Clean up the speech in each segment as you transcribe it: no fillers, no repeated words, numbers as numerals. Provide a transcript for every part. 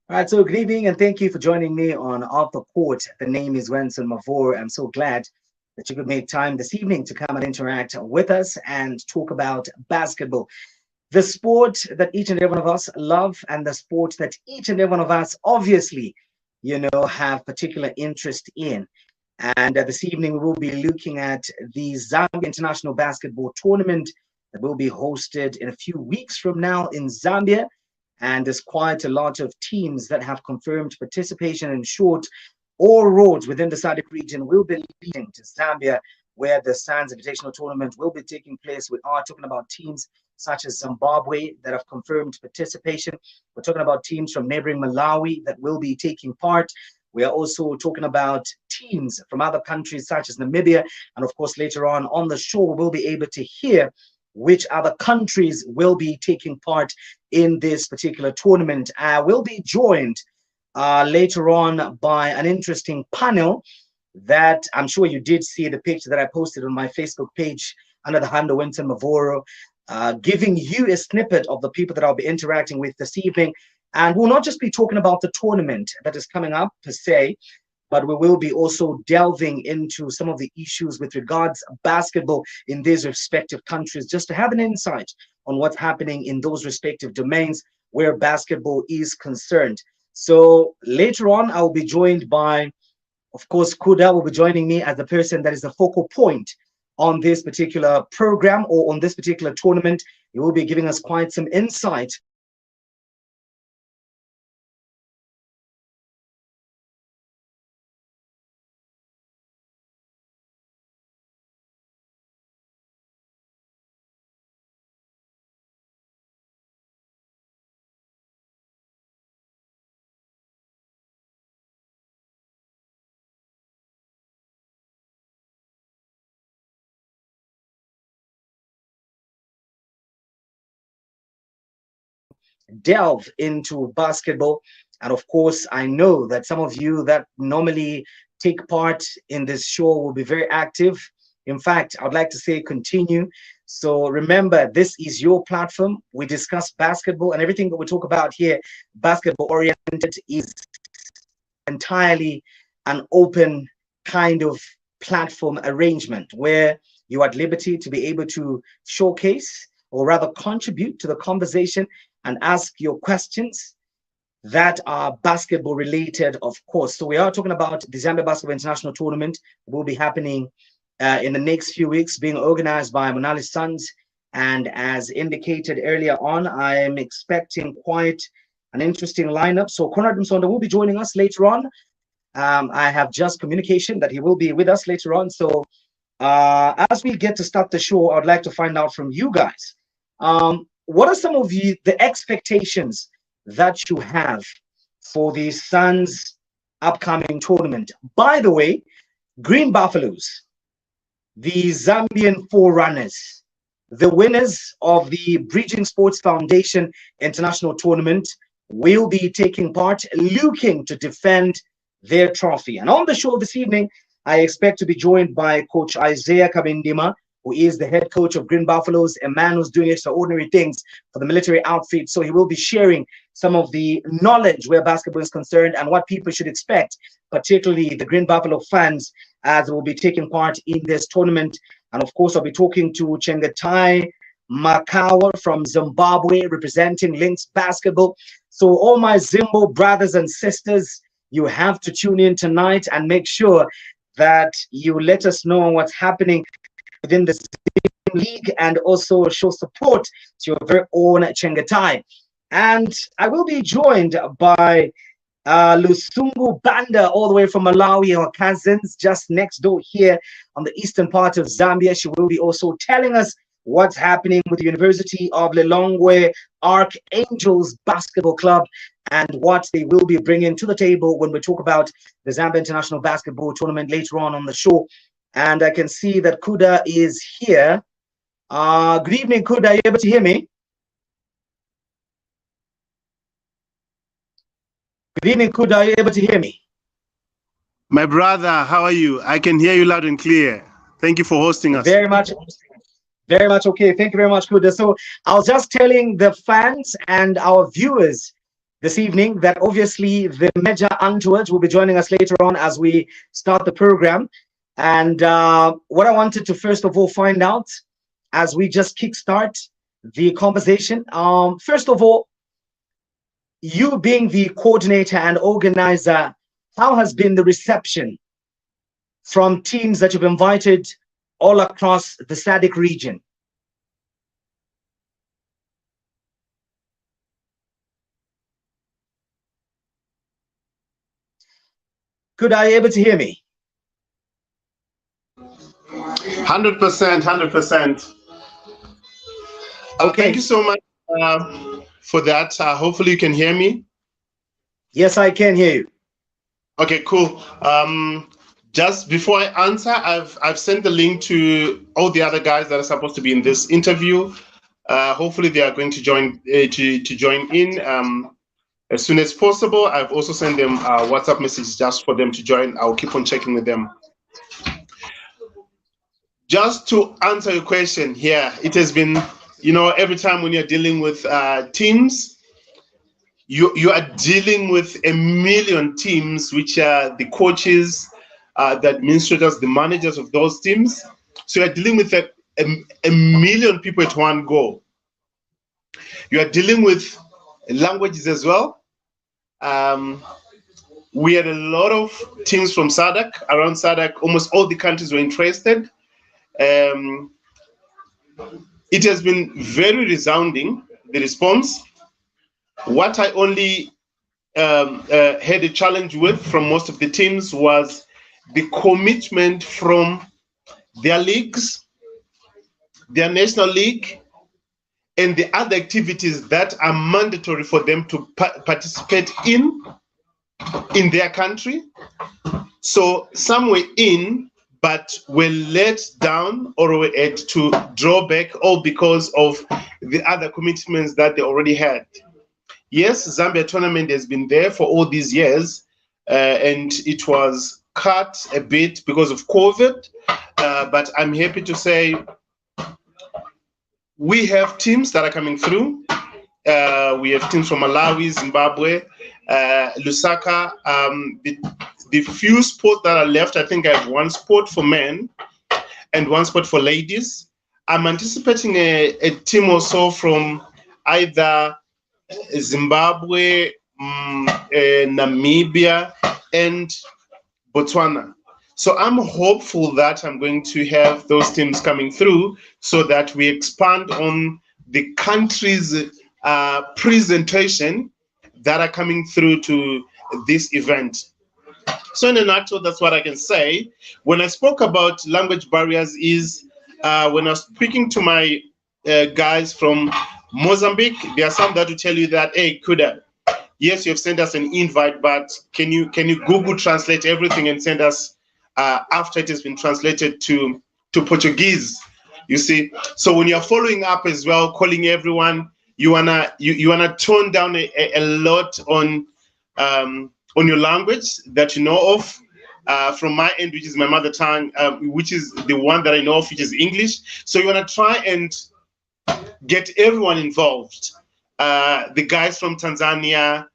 All right, so good evening and thank you for joining me on Off the Court. The name is Wenson Mavor. I'm so glad that you could make time this evening to come and interact with us and talk about basketball, the sport that each and every one of us love, and the sport that each and every one of us obviously, have particular interest in. And this evening we will be looking at the Zambia International Basketball Tournament that will be hosted in a few weeks from now in Zambia. And there's quite a lot of teams that have confirmed participation. In short, all roads within the SADC region will be leading to Zambia, where the SANS Invitational Tournament will be taking place. We are talking about teams such as Zimbabwe that have confirmed participation. We're talking about teams from neighboring Malawi that will be taking part. We are also talking about teams from other countries such as Namibia. And of course, later on the show, we'll be able to hear which other countries will be taking part in this particular tournament. We'll be joined later on by an interesting panel that I'm sure you did see the picture that I posted on my Facebook page under the handle Winton Mavoro, giving you a snippet of the people that I'll be interacting with this evening. And we'll not just be talking about the tournament that is coming up per se, but we will be also delving into some of the issues with regards to basketball in these respective countries, just to have an insight on what's happening in those respective domains where basketball is concerned. So later on, I'll be joined by, of course, Kuda will be joining me as the person that is the focal point on this particular program or on this particular tournament. He will be giving us quite some insight delve into basketball. And of course, I know that some of you that normally take part in this show will be very active. In fact, I would like to say continue. So remember, this is your platform. We discuss basketball, and everything that we talk about here, basketball oriented, is entirely an open kind of platform arrangement where you are at liberty to be able to showcase or rather contribute to the conversation and ask your questions that are basketball related, of course. So we are talking about the Zambia Basketball International Tournament. It will be happening in the next few weeks, being organized by Monali's Sons. And as indicated earlier on, I am expecting quite an interesting lineup. So Conrad Msonda will be joining us later on. I have just communication that he will be with us later on. So as we get to start the show, I would like to find out from you guys. What are some of the expectations that you have for the Suns' upcoming tournament? By the way, Green Buffaloes, the Zambian Forerunners, the winners of the Bridging Sports Foundation International Tournament, will be taking part, looking to defend their trophy. And on the show this evening, I expect to be joined by Coach Isaiah Kabindima, who is the head coach of Green Buffaloes, a man who's doing extraordinary things for the military outfit. So he will be sharing some of the knowledge where basketball is concerned and what people should expect, particularly the Green Buffalo fans, as they will be taking part in this tournament. And of course, I'll be talking to Chengetai Makawa from Zimbabwe, representing Lynx basketball. So all my Zimbo brothers and sisters, you have to tune in tonight and make sure that you let us know what's happening within the league and also show support to your very own Chengetai. And I will be joined by Lusungu Banda, all the way from Malawi, our cousins just next door here on the eastern part of Zambia. She will be also telling us what's happening with the University of Lilongwe Archangels Basketball Club and what they will be bringing to the table when we talk about the Zambia International Basketball Tournament later on the show. And I can see that Kuda is here. Good evening, Kuda. Are you able to hear me? Good evening, Kuda. Are you able to hear me? My brother, how are you? I can hear you loud and clear. Thank you for hosting us. Very much okay. Thank you very much, Kuda. So I was just telling the fans and our viewers this evening that obviously the Major Antwoord will be joining us later on as we start the program. And what I wanted to first of all find out as we just kickstart the conversation, first of all, you being the coordinator and organizer, how has been the reception from teams that you've invited all across the SADC region? Could I be able to hear me? 100%, 100%. Okay. Thank you so much for that. Hopefully you can hear me. Yes, I can hear you. Okay, cool. Just before I answer, I've sent the link to all the other guys that are supposed to be in this interview. Hopefully they are going to join to join in as soon as possible. I've also sent them a WhatsApp message just for them to join. I'll keep on checking with them. Just to answer your question here, it has been, every time when you're dealing with teams, you are dealing with a million teams, which are the coaches, the administrators, the managers of those teams. So you're dealing with a million people at one go. You are dealing with languages as well. We had a lot of teams from SADC, around SADC, almost all the countries were interested. It has been very resounding, the response. What I only had a challenge with from most of the teams was the commitment from their leagues, their national league, and the other activities that are mandatory for them to participate in their country. So some were in, but were let down or were had to draw back, all because of the other commitments that they already had. Yes, Zambia tournament has been there for all these years, and it was cut a bit because of COVID, but I'm happy to say we have teams that are coming through. We have teams from Malawi, Zimbabwe, Lusaka. The few sports that are left, I think I have one sport for men and one sport for ladies. I'm anticipating a team also from either Zimbabwe, Namibia, and Botswana. So I'm hopeful that I'm going to have those teams coming through so that we expand on the country's presentation that are coming through to this event. So in a nutshell, that's what I can say. When I spoke about language barriers is when I was speaking to my guys from Mozambique, there are some that will tell you that, hey, Kuda, yes, you have sent us an invite, but can you Google translate everything and send us after it has been translated to Portuguese? You see, so when you're following up as well, calling everyone, you wanna tone down a lot on your language that you know of. From my end, which is my mother tongue, which is the one that I know of, which is English. So you want to try and get everyone involved. The guys from Tanzania,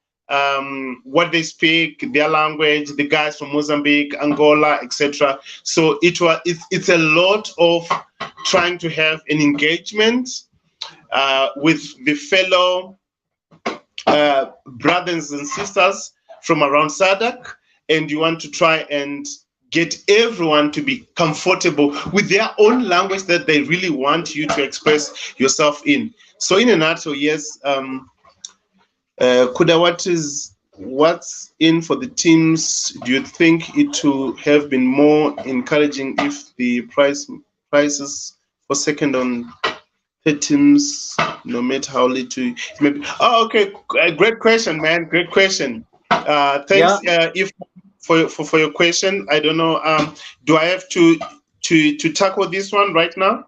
what they speak, their language, the guys from Mozambique, Angola, etc. So it's a lot of trying to have an engagement with the fellow brothers and sisters from around SADC, and you want to try and get everyone to be comfortable with their own language that they really want you to express yourself in. So in a nutshell, yes, Kuda, what's in for the teams? Do you think it would have been more encouraging if the prices for second on third teams, no matter how little it may be? Oh, okay, great question, man. Great question. Thanks. Yeah. If for your question, I don't know. Do I have to tackle this one right now?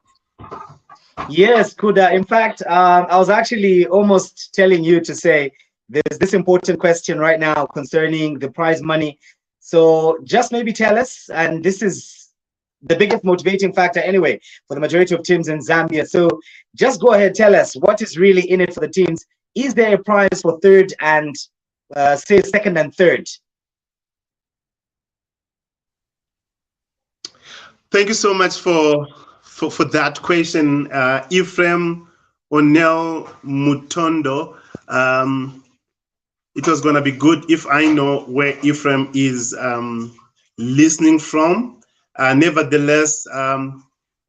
Yes, Kuda. In fact, I was actually almost telling you to say there's this important question right now concerning the prize money. So just maybe tell us, and this is the biggest motivating factor anyway for the majority of teams in Zambia. So just go ahead, tell us what is really in it for the teams is there a prize for third and say second and third? Thank you so much for that question, Ephraim Onel Mutondo. It was going to be good if I know where Ephraim is listening from. Nevertheless,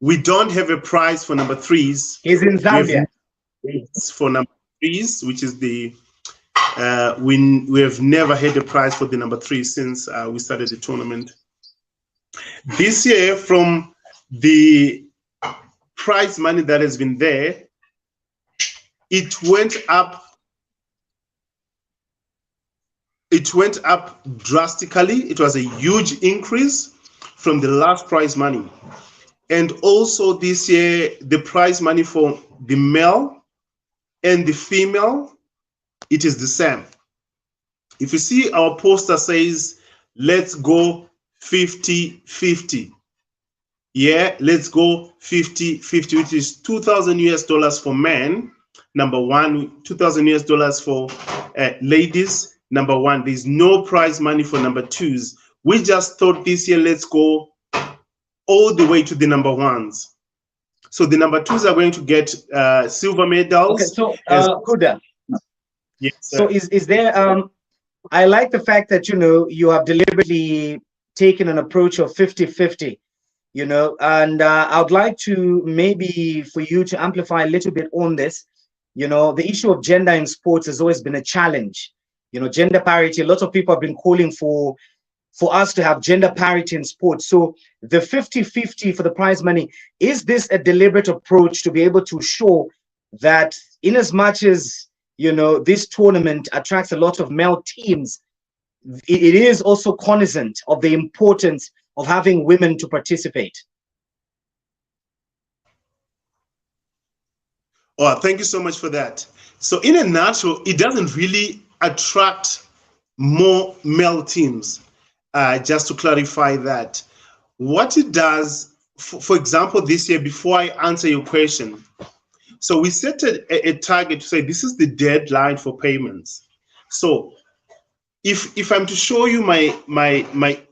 we don't have a prize for number threes. He's in Zambia. For number threes, which is the we have never had a prize for the number three since we started the tournament. This year, from the prize money that has been there, it went up. It went up drastically. It was a huge increase from the last prize money. And also this year, the prize money for the male and the female, it is the same. If you see our poster says, let's go 50-50. Yeah, let's go 50-50, which is 2,000 US dollars for men, number one, 2,000 US dollars for ladies, number one. There's no prize money for number twos. We just thought this year, let's go all the way to the number ones. So the number twos are going to get silver medals. Okay, so Huda. Yes. So is there I like the fact that you have deliberately taken an approach of 50-50, and I would like to maybe for you to amplify a little bit on this. The issue of gender in sports has always been a challenge. Gender parity. A lot of people have been calling for us to have gender parity in sports. So the 50-50 for the prize money, is this a deliberate approach to be able to show that in as much as this tournament attracts a lot of male teams, it is also cognizant of the importance of having women to participate? Oh, thank you so much for that. So in a nutshell, it doesn't really attract more male teams. Just to clarify that, what it does, for example, this year, before I answer your question, so we set a target to say this is the deadline for payments. So if I'm to show you my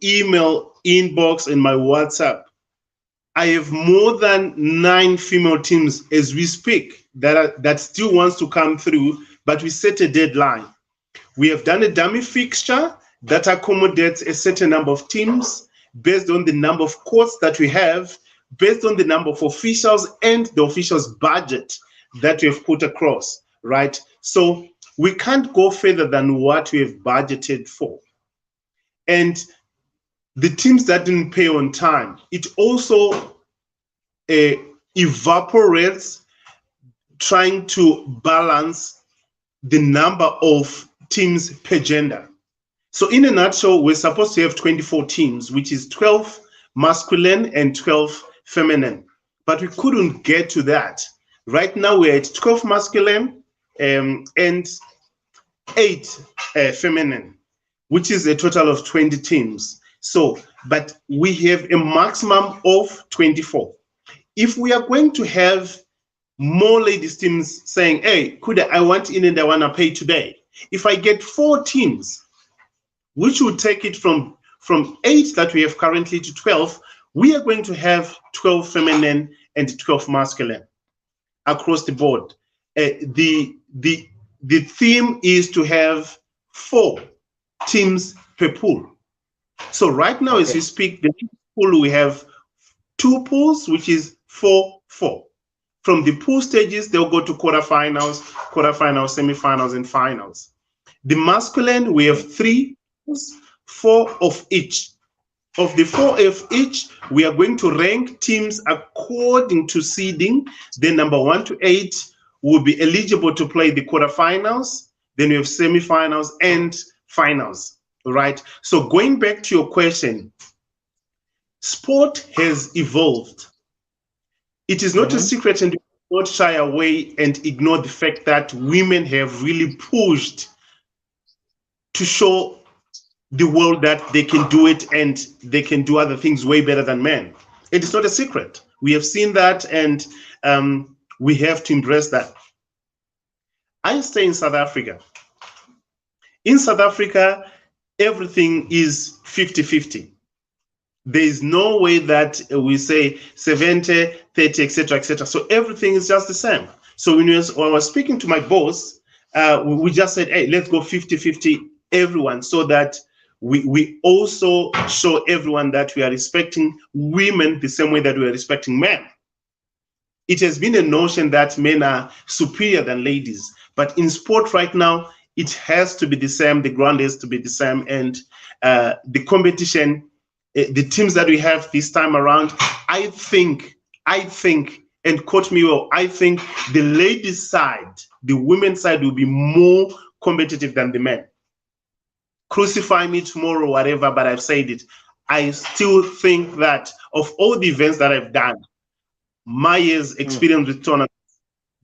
email inbox and my WhatsApp, I have more than 9 female teams as we speak that still wants to come through, but we set a deadline. We have done a dummy fixture that accommodates a certain number of teams based on the number of courts that we have, based on the number of officials and the officials' budget that we have put across, right? So we can't go further than what we have budgeted for. And the teams that didn't pay on time, it also evaporates trying to balance the number of teams per gender. So in a nutshell, we're supposed to have 24 teams, which is 12 masculine and 12 feminine, but we couldn't get to that. Right now we're at 12 masculine and 8 feminine, which is a total of 20 teams. So, but we have a maximum of 24. If we are going to have more ladies teams saying, hey, I want in and I want to pay today. If I get 4 teams, which would take it from 8 that we have currently to 12, we are going to have 12 feminine and 12 masculine across the board. The theme is to have 4 teams per pool. So right now, as we speak, the pool, we have 2 pools, which is 4-4. From the pool stages, they'll go to quarterfinals, semifinals, and finals. The masculine, we have 3 pools, 4 of each. Of the 4 of each, we are going to rank teams according to seeding. Then number 1 to 8 will be eligible to play the quarterfinals. Then we have semifinals and finals, right? So going back to your question, sport has evolved. It is not a secret, and not shy away and ignore the fact that women have really pushed to show the world that they can do it and they can do other things way better than men. It is not a secret. We have seen that, and we have to embrace that. I stay in South Africa. In South Africa, everything is 50-50. There is no way that we say 70, 30, etc., etc. So everything is just the same. So when I was speaking to my boss, we just said, hey, let's go 50-50 everyone, so that we also show everyone that we are respecting women the same way that we are respecting men. It has been a notion that men are superior than ladies, but in sport right now, it has to be the same. The ground has to be the same, and the competition, the teams that we have this time around, I think, and quote me well, I think the ladies' side, the women's side will be more competitive than the men. Crucify me tomorrow, whatever, but I've said it. I still think that of all the events that I've done, my year's experience with tournaments,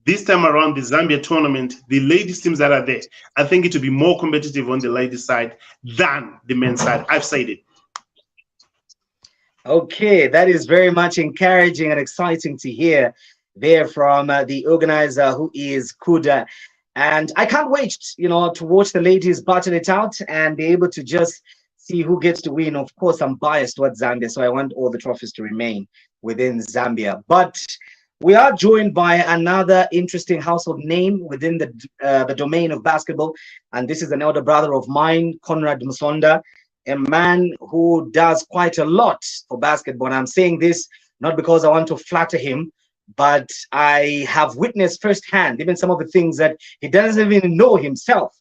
this time around the Zambia tournament, the ladies teams that are there, I think it will be more competitive on the ladies side than the men's side. I've said it. Okay, that is very much encouraging and exciting to hear there from the organizer, who is Kuda. And I can't wait, to watch the ladies battle it out and be able to just see who gets to win. Of course, I'm biased towards Zambia, so I want all the trophies to remain within Zambia. But we are joined by another interesting household name within the domain of basketball, and this is an elder brother of mine, Conrad Musonda, a man who does quite a lot for basketball. And I'm saying this not because I want to flatter him, but I have witnessed firsthand even some of the things that he doesn't even know himself.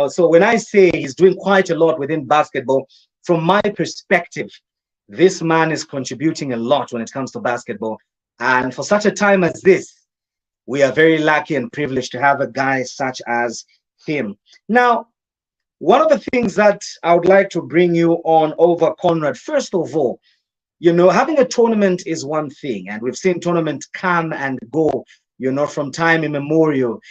So when I say he's doing quite a lot within basketball, from my perspective, this man is contributing a lot when it comes to basketball. And for such a time as this, we are very lucky and privileged to have a guy such as him. Now, one of the things that I would like to bring you on over, Conrad, first of all, having a tournament is one thing, and we've seen tournaments come and go, from time immemorial.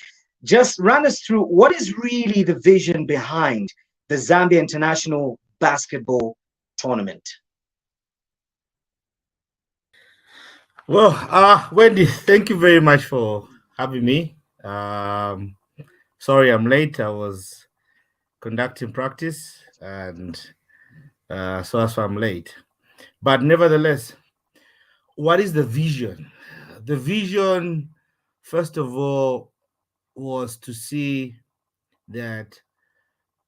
Just run us through what is really the vision behind the Zambia International Basketball Tournament. Well, Wendy, thank you very much for having me. Sorry I'm late. I was conducting practice, and so that's why I'm late. But nevertheless, what is the vision? The vision, first of all, was to see that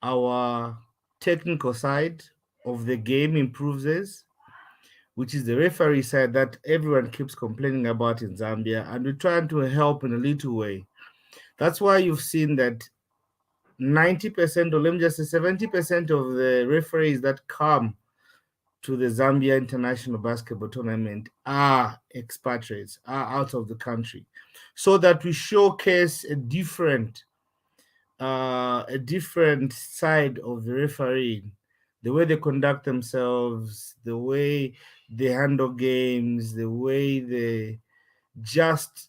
our technical side of the game improves, which is the referee side that everyone keeps complaining about in Zambia, and we're trying to help in a little way. That's why you've seen that 90%, or let me just say 70% of the referees that come to the Zambia International Basketball Tournament are expatriates, are out of the country, so that we showcase a different side of the referee, the way they conduct themselves, the way they handle games, the way they just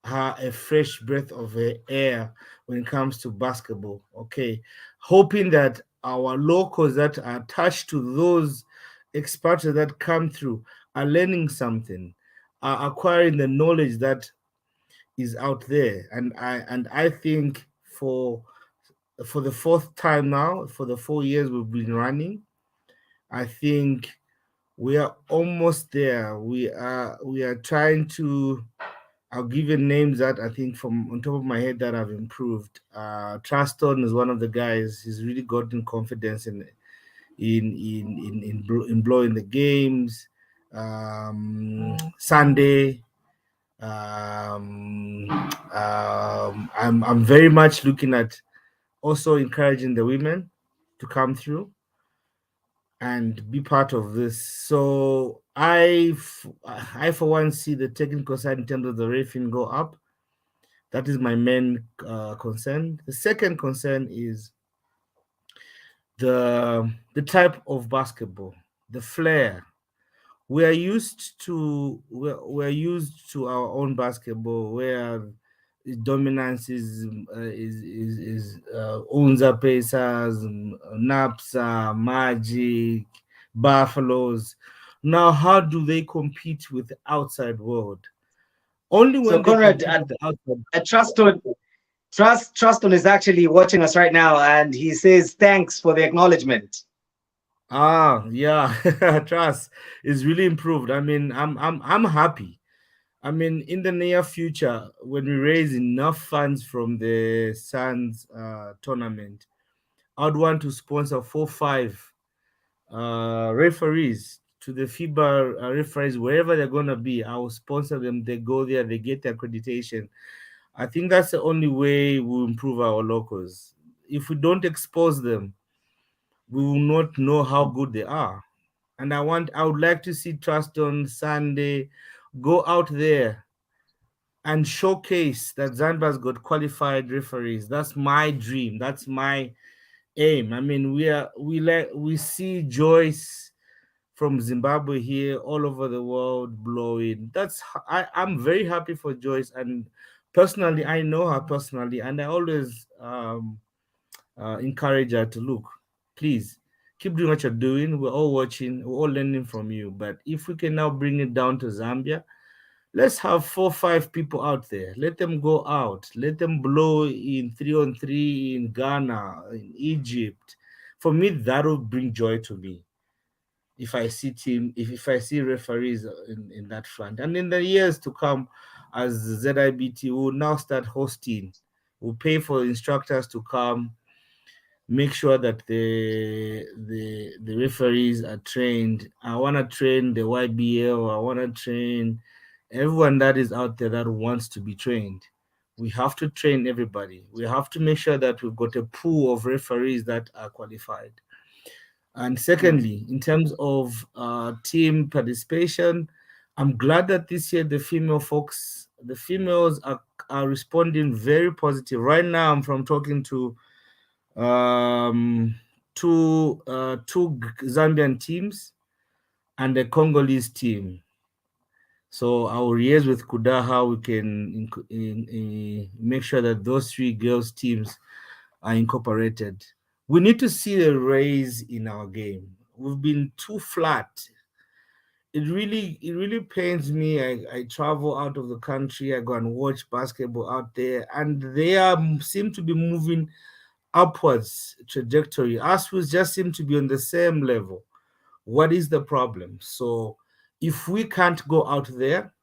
have a fresh breath of air when it comes to basketball. Okay, hoping that our locals that are attached to those expatriates that come through are learning something, are acquiring the knowledge that is out there. And I think for the fourth time now, for the 4 years we've been running, I think we are almost there. We are trying to. I'll give you names that I think from on top of my head that have improved. Truston is one of the guys. He's really gotten confidence in blowing the games. Sunday. I'm very much looking at also encouraging the women to come through and be part of this. So I for one see the technical side in terms of the racing go up. That is my main concern. The second concern is the type of basketball, the flair. We're used to our own basketball where dominance is Unza Pacers, Napsa, Magic, Buffaloes. Now, how do they compete with the outside world? Only when So, they Conrad, compete with the outside. I trust on Truston is actually watching us right now, and he says thanks for the acknowledgement. Ah, yeah, trust is really improved. I mean, I'm happy. I mean, in the near future, when we raise enough funds from the Suns tournament, I'd want to sponsor 4, 5 referees to the FIBA referees wherever they're gonna be. I will sponsor them. They go there, they get the accreditation. I think that's the only way we'll improve our locals. If we don't expose them, we will not know how good they are. And I would like to see Trust on Sunday go out there and showcase that Zambia's got qualified referees. That's my dream. That's my aim. I mean, we see Joyce from Zimbabwe here all over the world blowing. I'm very happy for Joyce, and personally, I know her personally, and I always encourage her to look. Please keep doing what you're doing. We're all watching. We're all learning from you. But if we can now bring it down to Zambia, let's have 4, 5 people out there. Let them go out. Let them blow in 3-on-3 in Ghana, in Egypt. For me, that will bring joy to me. If I see referees in that front. And in the years to come, as ZIBT will now start hosting, we'll pay for instructors to come, make sure that the referees are trained. I want to train the YBL. I want to train everyone that is out there that wants to be trained. We have to train everybody. We have to make sure that we've got a pool of referees that are qualified. And secondly, in terms of team participation, I'm glad that this year the females are responding very positive. Right now, I'm from talking to two Zambian teams and a Congolese team. So I will liaise with Kuda how we can make sure that those 3 girls teams are incorporated. We need to see a raise in our game. We've been too flat. It really pains me. I travel out of the country. I go and watch basketball out there, and they seem to be moving upwards trajectory. Us we just seem to be on the same level. What is the problem? So if we can't go out there,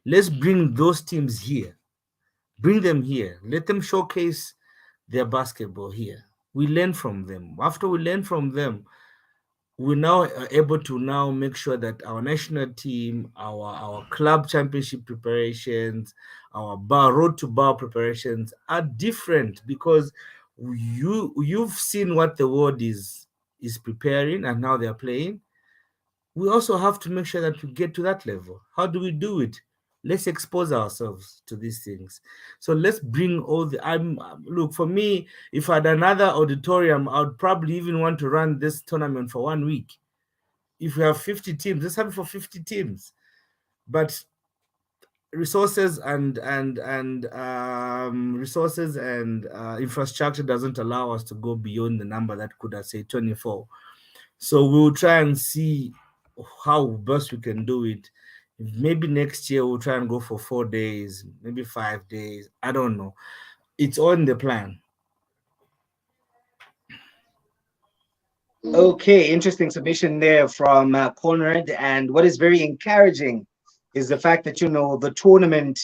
let's bring those teams here. Bring them here. Let them showcase their basketball here. We learn from them. After we learn from them, we now are able to now make sure that our national team, our club championship preparations, our road to bar preparations are different, because you've seen what the world is preparing and how they're playing. We also have to make sure that we get to that level. How do we do it? Let's expose ourselves to these things. So let's bring all the. Look, for me, if I had another auditorium, I would probably even want to run this tournament for 1 week. If we have 50 teams, let's have it for 50 teams. But resources and infrastructure doesn't allow us to go beyond the number that could have, say, 24. So we'll try and see how best we can do it. Maybe next year we'll try and go for 4 days, maybe 5 days. I don't know. It's on the plan. Okay, interesting submission there from Conrad. And what is very encouraging is the fact that, the tournament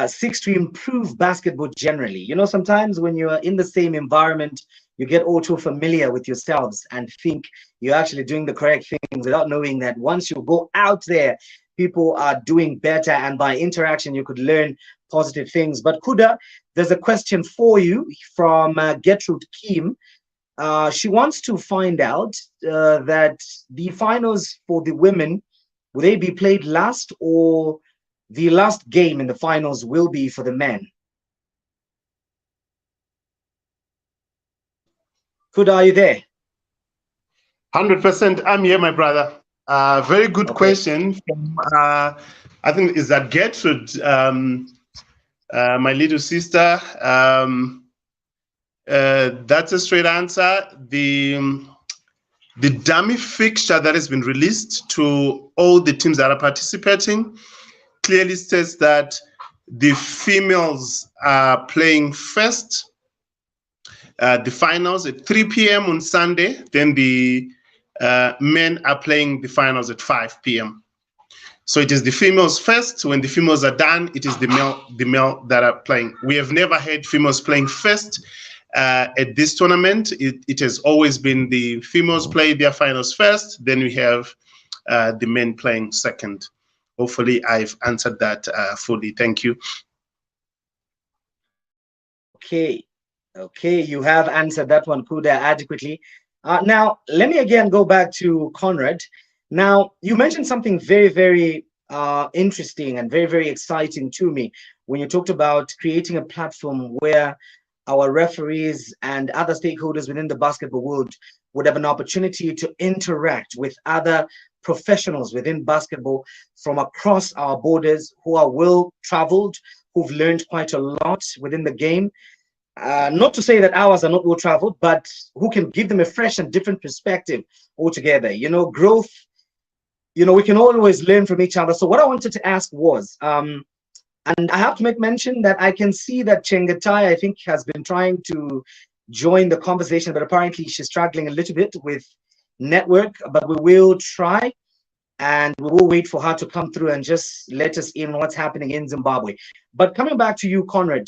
seeks to improve basketball generally. Sometimes when you're in the same environment, you get all too familiar with yourselves and think you're actually doing the correct things without knowing that once you go out there, people are doing better, and by interaction, you could learn positive things. But Kuda, there's a question for you from Gertrude Kim. She wants to find out that the finals for the women, will they be played last, or the last game in the finals will be for the men? Kuda, are you there? 100%. I'm here, my brother. Very good question. From, I think is that Gertrude, my little sister. That's a straight answer. The dummy fixture that has been released to all the teams that are participating clearly states that the females are playing first, the finals at 3 p.m. on Sunday. Then the men are playing the finals at 5 p.m. So it is the females first. When the females are done, it is the male that are playing. We have never had females playing first at this tournament. It has always been the females play their finals first, then we have the men playing second. Hopefully I've answered that fully. Thank you. Okay, you have answered that one, Kuda, adequately. Now, let me again go back to Conrad. Now, you mentioned something very, very interesting and very, very exciting to me when you talked about creating a platform where our referees and other stakeholders within the basketball world would have an opportunity to interact with other professionals within basketball from across our borders who are well traveled, who've learned quite a lot within the game. Not to say that ours are not well traveled, but who can give them a fresh and different perspective altogether. You know, growth, you know, we can always learn from each other. So what I wanted to ask was, and I have to make mention that I can see that Chengetai, I think, has been trying to join the conversation, but apparently she's struggling a little bit with network, but we will try and we will wait for her to come through and just let us in on what's happening in Zimbabwe. But coming back to you, Conrad,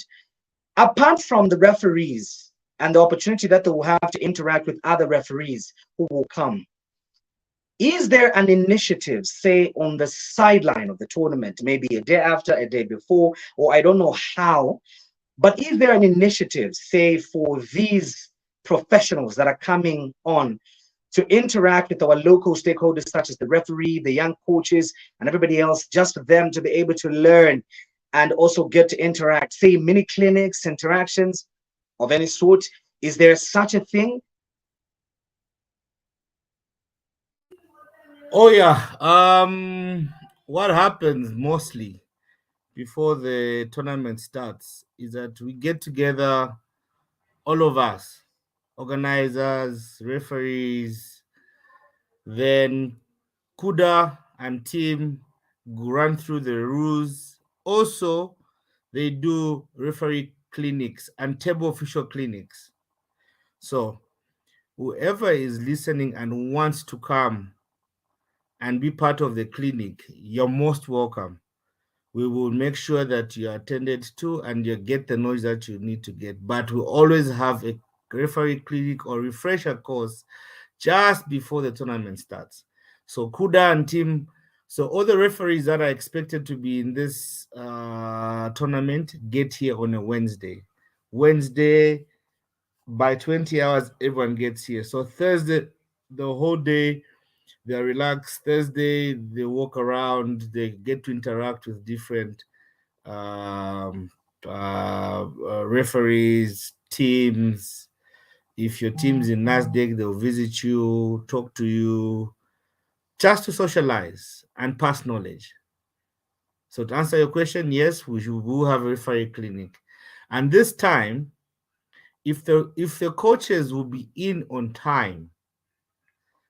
apart from the referees and the opportunity that they will have to interact with other referees who will come, is there an initiative, say, on the sideline of the tournament, maybe a day after, a day before, or I don't know how, but is there an initiative, say, for these professionals that are coming on to interact with our local stakeholders, such as the referee, the young coaches, and everybody else, just for them to be able to learn and also get to interact, say, mini clinics, interactions of any sort? Is there such a thing? Oh yeah. What happens mostly before the tournament starts is that we get together, all of us, organizers, referees, then Kuda and team run through the rules. Also, they do referee clinics and table official clinics. So whoever is listening and wants to come and be part of the clinic, you're most welcome. We will make sure that you're attended to and you get the knowledge that you need to get. But we always have a referee clinic or refresher course just before the tournament starts. So Kuda and team, so all the referees that are expected to be in this tournament get here on a Wednesday. Wednesday, by 20 hours, everyone gets here. So Thursday, the whole day, they're relaxed. Thursday, they walk around, they get to interact with different referees, teams. If your team's in NASDAQ, they'll visit you, talk to you, just to socialize and pass knowledge. So to answer your question, yes, we will have a referee clinic. And this time, if the coaches will be in on time,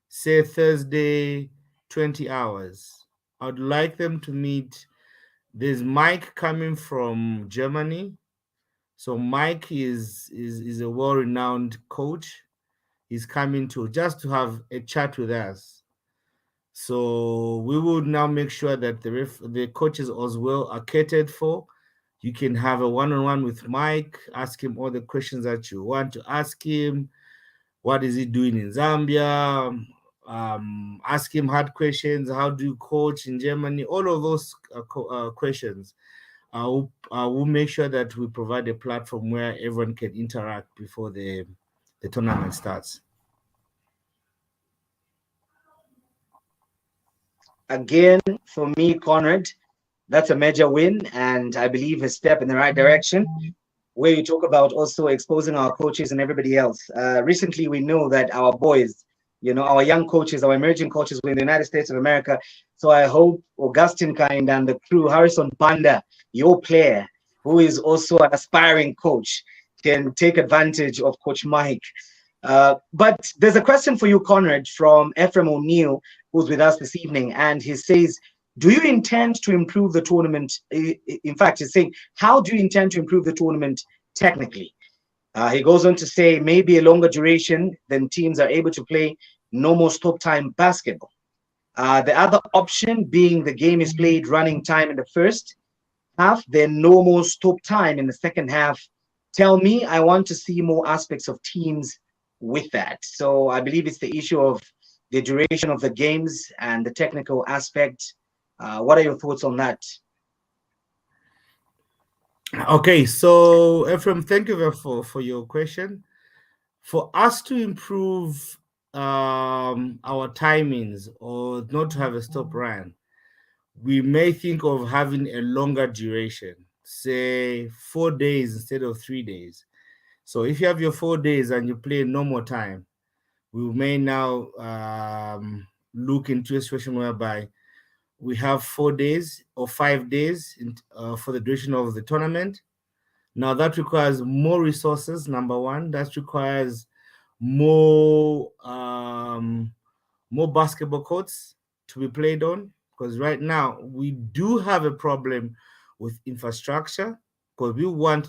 say Thursday, 20 hours, I'd like them to meet. There's Mike coming from Germany. So Mike is a well-renowned coach. He's coming to just to have a chat with us. So we will now make sure that the coaches as well are catered for. You can have a one-on-one with Mike, ask him all the questions that you want to ask him. What is he doing in Zambia? Ask him hard questions. How do you coach in Germany? All of those questions. We'll make sure that we provide a platform where everyone can interact before the tournament starts. Again, for me, Conrad, that's a major win, and I believe a step in the right direction, where you talk about also exposing our coaches and everybody else. Recently, we know that our boys, you know, our young coaches, our emerging coaches were in the United States of America. So I hope Augustine Kind and the crew, Harrison Panda, your player, who is also an aspiring coach, can take advantage of Coach Mike. But there's a question for you, Conrad, from Ephraim O'Neill, who's with us this evening. And he says, do you intend to improve the tournament? In fact, he's saying, how do you intend to improve the tournament technically? He goes on to say maybe a longer duration, then teams are able to play no more stop time basketball. The other option being the game is played running time in the first half, then no more stop time in the second half. Tell me, I want to see more aspects of teams with that. So I believe it's the issue of the duration of the games and the technical aspect. What are your thoughts on that? Okay, so Ephraim, thank you for your question. For us to improve our timings or not to have a stop run, we may think of having a longer duration, say 4 days instead of 3 days. So if you have your 4 days and you play normal time, we may now look into a situation whereby we have 4 days or 5 days for the duration of the tournament. Now that requires more resources, number one. That requires more more basketball courts to be played on, because right now we do have a problem with infrastructure, because we want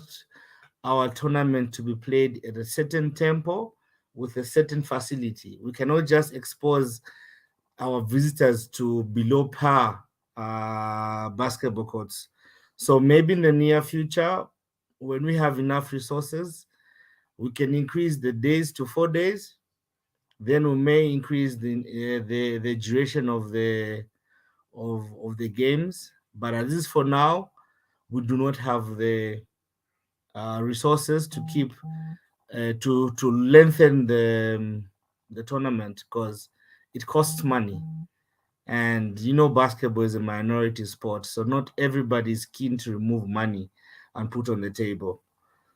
our tournament to be played at a certain tempo with a certain facility. We cannot just expose our visitors to below par basketball courts. So maybe in the near future, when we have enough resources, we can increase the days to 4 days. Then we may increase the duration of the games. But at least for now, we do not have the resources to keep to lengthen the tournament, because it costs money. And basketball is a minority sport, so not everybody is keen to remove money and put on the table.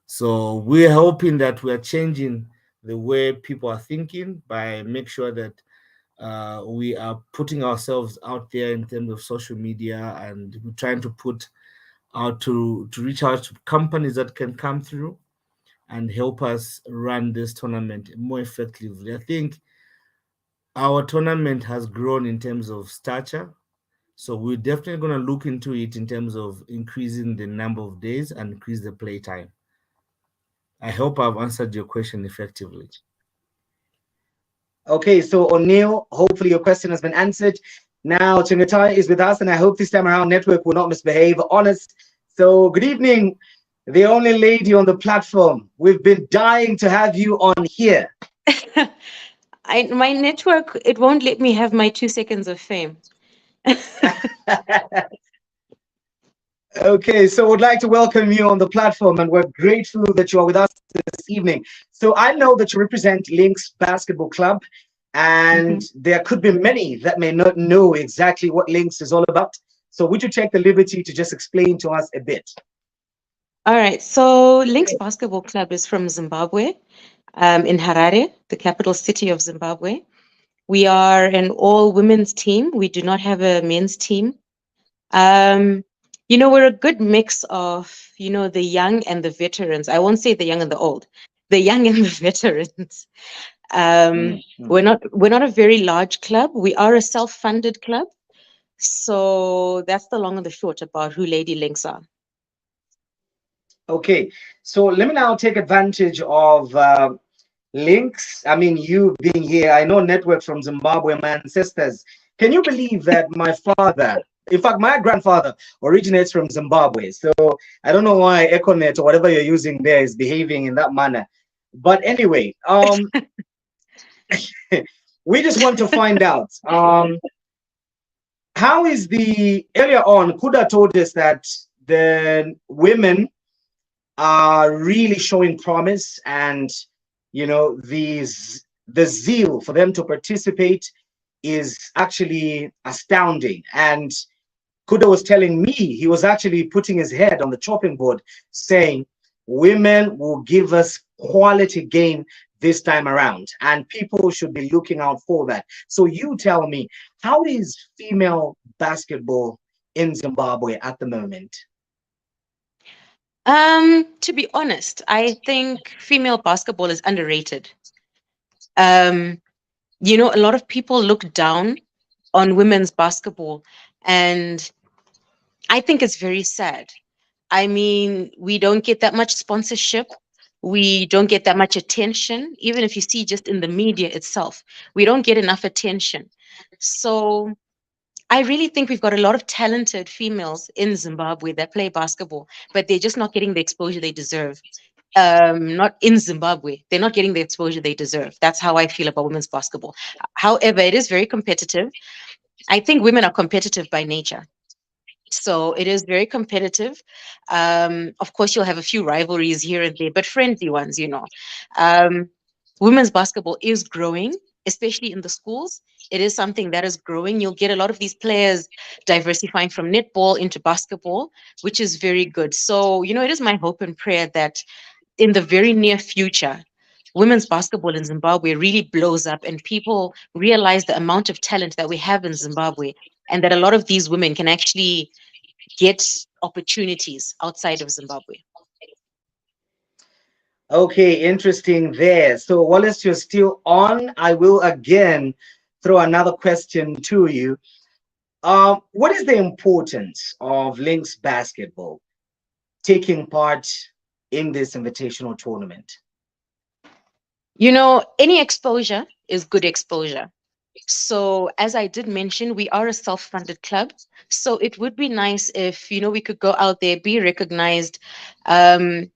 So we're hoping that we are changing the way people are thinking by make sure that we are putting ourselves out there in terms of social media, and we're trying to put out to reach out to companies that can come through and help us run this tournament more effectively. I think our tournament has grown in terms of stature, so we're definitely going to look into it in terms of increasing the number of days and increase the play time. I hope I've answered your question effectively. Okay, so O'Neill, hopefully your question has been answered. Now, Chingatai is with us, and I hope this time around network will not misbehave. Honest. So, good evening, the only lady on the platform. We've been dying to have you on here. My network, it won't let me have my 2 seconds of fame. Okay, so would like to welcome you on the platform, and we're grateful that you are with us this evening. So I know that you represent Lynx Basketball Club, and there could be many that may not know exactly what Lynx is all about. So would you take the liberty to just explain to us a bit? All right, so Lynx Basketball Club is from Zimbabwe, in Harare, the capital city of Zimbabwe. We are an all-women's team. We do not have a men's team. We're a good mix of, the young and the veterans. I won't say the young and the old, the young and the veterans. We're not a very large club. We are a self-funded club. So that's the long and the short about who Lady Lynx are. Okay, so let me now take advantage of Lynx. I mean, you being here, I know network from Zimbabwe, my ancestors. Can you believe that my father, in fact, my grandfather originates from Zimbabwe. So I don't know why Econet or whatever you're using there is behaving in that manner. But anyway, we just want to find out how is earlier on, Kuda told us that the women are really showing promise, and the zeal for them to participate is actually astounding. And Kuda was telling me he was actually putting his head on the chopping board, saying women will give us quality game this time around, and people should be looking out for that. So you tell me, how is female basketball in Zimbabwe at the moment? To be honest, I think female basketball is underrated. A lot of people look down on women's basketball, And I think it's very sad. I mean, we don't get that much sponsorship. We don't get that much attention. Even if you see just in the media itself, we don't get enough attention. So I really think we've got a lot of talented females in Zimbabwe that play basketball, but they're just not getting the exposure they deserve. Not in Zimbabwe. They're not getting the exposure they deserve. That's how I feel about women's basketball. However, it is very competitive. I think women are competitive by nature. So it is very competitive. Of course, you'll have a few rivalries here and there, but friendly ones, you know. Um, Women's basketball is growing, especially in the schools. It is something that is growing. You'll get a lot of these players diversifying from netball into basketball, which is very good. So, you know, it is my hope and prayer that in the very near future, women's basketball in Zimbabwe really blows up and people realize the amount of talent that we have in Zimbabwe and that a lot of these women can actually get opportunities outside of Zimbabwe. Okay, interesting there. So, Wallace, you're still on. I will again throw another question to you. What is the importance of Lynx basketball taking part in this invitational tournament? You know, any exposure is good exposure. So, as I did mention, we are a self-funded club. So it would be nice if, you know, we could go out there, be recognized, um,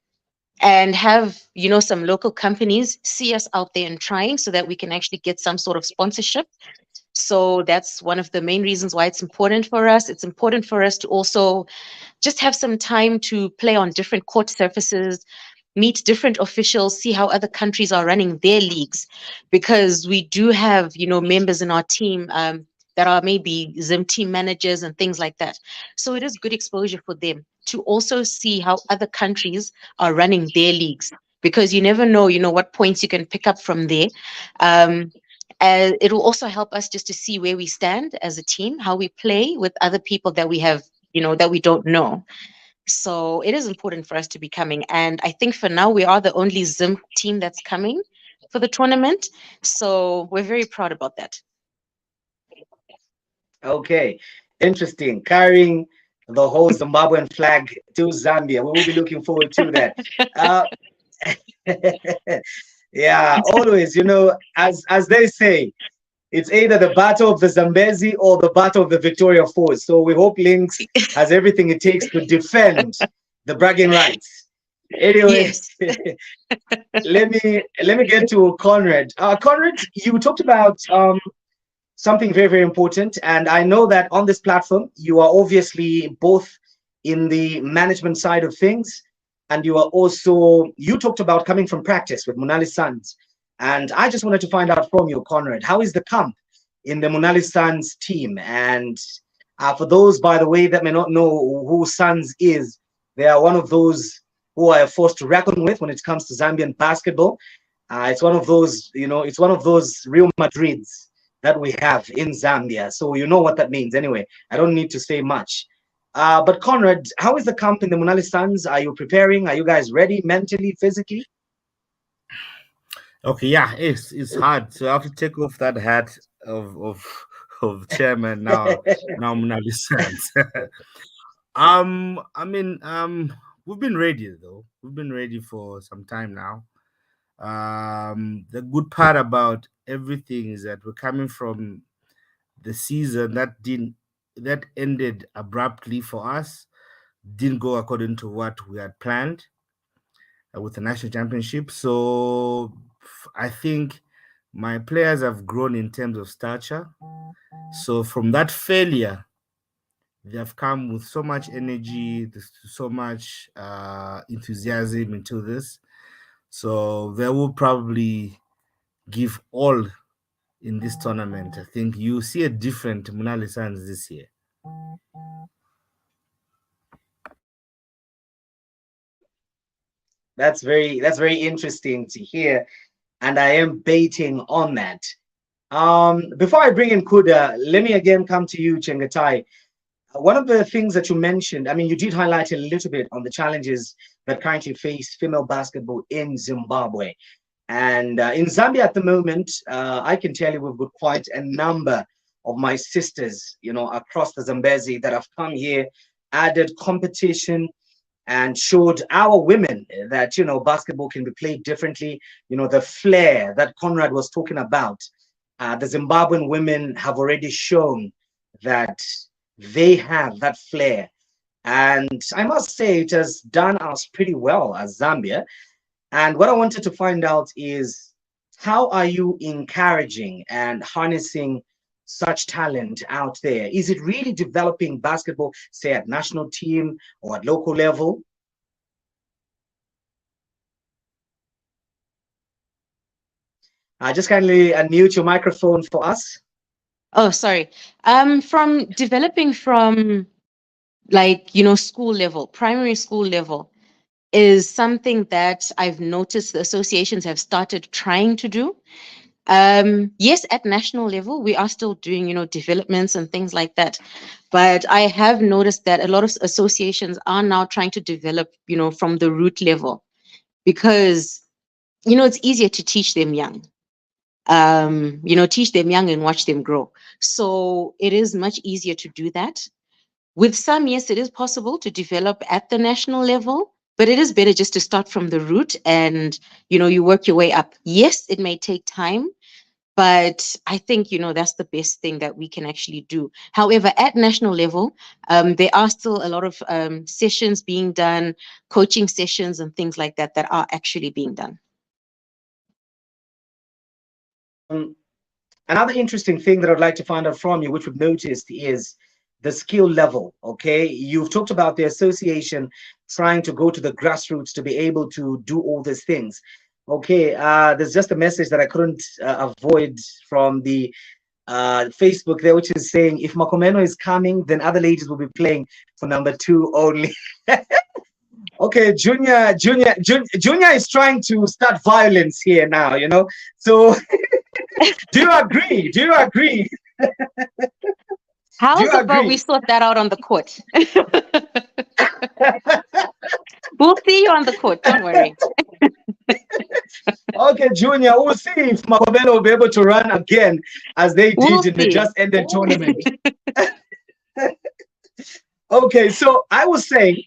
and have, you know, some local companies see us out there and trying so that we can actually get some sort of sponsorship. So that's one of the main reasons why it's important for us. It's important for us to also just have some time to play on different court surfaces, meet different officials, see how other countries are running their leagues, because we do have, you know, members in our team that are maybe Zim team managers and things like that. So it is good exposure for them to also see how other countries are running their leagues, because you never know, you know, what points you can pick up from there. Um, and it will also help us just to see where we stand as a team, how we play with other people that we have, you know, that we don't know. So it is important for us to be coming. And I think for now, we are the only Zim team that's coming for the tournament. So we're very proud about that. Okay, interesting. Carrying the whole Zimbabwean flag to Zambia. We will be looking forward to that. Uh, yeah, always, you know, as they say, it's either the battle of the Zambezi or the battle of the Victoria Falls. So we hope Lynx has everything it takes to defend the bragging rights. Anyway, Yes. let me get to Conrad. Conrad, you talked about something very, very important. And I know that on this platform, you are obviously both in the management side of things, and you are also, you talked about coming from practice with Monali Suns. And I just wanted to find out from you, Conrad, how is the camp in the Monali Suns team? And for those, by the way, that may not know who Suns is, they are one of those who are a force to reckon with when it comes to Zambian basketball. It's one of those, you know, it's one of those Real Madrids that we have in Zambia. So you know what that means. Anyway, I don't need to say much. But Conrad, how is the camp in the Monali Suns? Are you preparing? Are you guys ready mentally, physically? Okay, yeah, it's hard. So I have to take off that hat of chairman now I'm now listens. We've been ready though. We've been ready for some time now. The good part about everything is that we're coming from the season that ended abruptly for us, didn't go according to what we had planned with the national championship. So I think my players have grown in terms of stature. So from that failure, they have come with so much energy, so much enthusiasm into this. So they will probably give all in this tournament. I think you see a different Munali Suns this year. That's very interesting to hear, and I am baiting on that. Before I bring in Kuda, let me again come to you, Chengetai. One of the things that you mentioned, I mean, you did highlight a little bit on the challenges that currently face female basketball in Zimbabwe. And in Zambia at the moment, I can tell you we've got quite a number of my sisters, across the Zambezi that have come here, added competition, and showed our women that, basketball can be played differently. The flair that Conrad was talking about, the Zimbabwean women have already shown that they have that flair. And I must say, it has done us pretty well as Zambia. And what I wanted to find out is, how are you encouraging and harnessing such talent out there? Is it really developing basketball, say at national team or at local level? Just kindly unmute your microphone for us. Oh, sorry. From developing from school level, primary school level, is something that I've noticed the associations have started trying to do. Yes, at national level, we are still doing, developments and things like that. But I have noticed that a lot of associations are now trying to develop, from the root level, because, it's easier to teach them young. Teach them young and watch them grow. So it is much easier to do that. With some, yes, it is possible to develop at the national level, but it is better just to start from the root and, you work your way up. Yes, it may take time, but I think, that's the best thing that we can actually do. However, at national level, there are still a lot of sessions being done, coaching sessions and things like that that are actually being done. Another interesting thing that I'd like to find out from you, which we've noticed, is the skill level. Okay, you've talked about the association trying to go to the grassroots to be able to do all these things. Okay, there's just a message that I couldn't avoid from the Facebook there, which is saying, if Makomeno is coming, then other ladies will be playing for number 2 only. Okay, Junior is trying to start violence here now, so do you agree? How's about we sort that out on the court? We'll see you on the court, don't worry. Okay, Junior, we'll see if Makomeno will be able to run again as they did in the just ended tournament. Okay, so I was saying,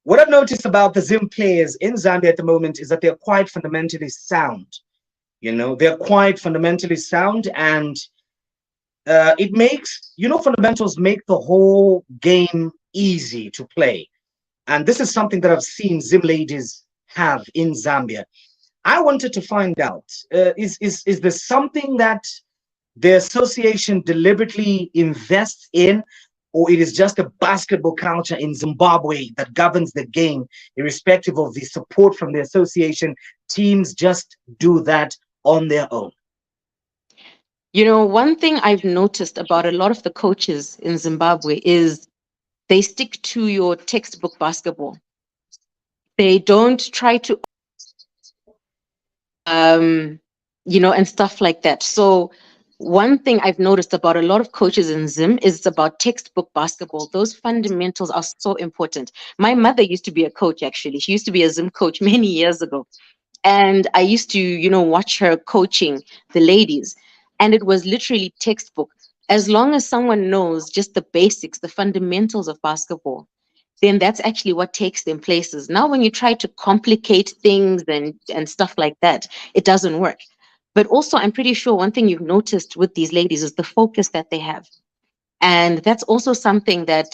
what I've noticed about the Zim players in Zambia at the moment is that they're quite fundamentally sound. They're quite fundamentally sound, and it makes, fundamentals make the whole game easy to play. And this is something that I've seen Zim ladies have in Zambia. I wanted to find out, is there something that the association deliberately invests in, or it is just a basketball culture in Zimbabwe that governs the game, irrespective of the support from the association? Teams just do that on their own. One thing I've noticed about a lot of the coaches in Zimbabwe is they stick to your textbook basketball. They don't try to, and stuff like that. So one thing I've noticed about a lot of coaches in Zim is it's about textbook basketball. Those fundamentals are so important. My mother used to be a coach, actually. She used to be a Zim coach many years ago. And I used to, watch her coaching the ladies. And it was literally textbook. As long as someone knows just the basics, the fundamentals of basketball, then that's actually what takes them places. Now, when you try to complicate things and stuff like that, it doesn't work. But also, I'm pretty sure one thing you've noticed with these ladies is the focus that they have. And that's also something that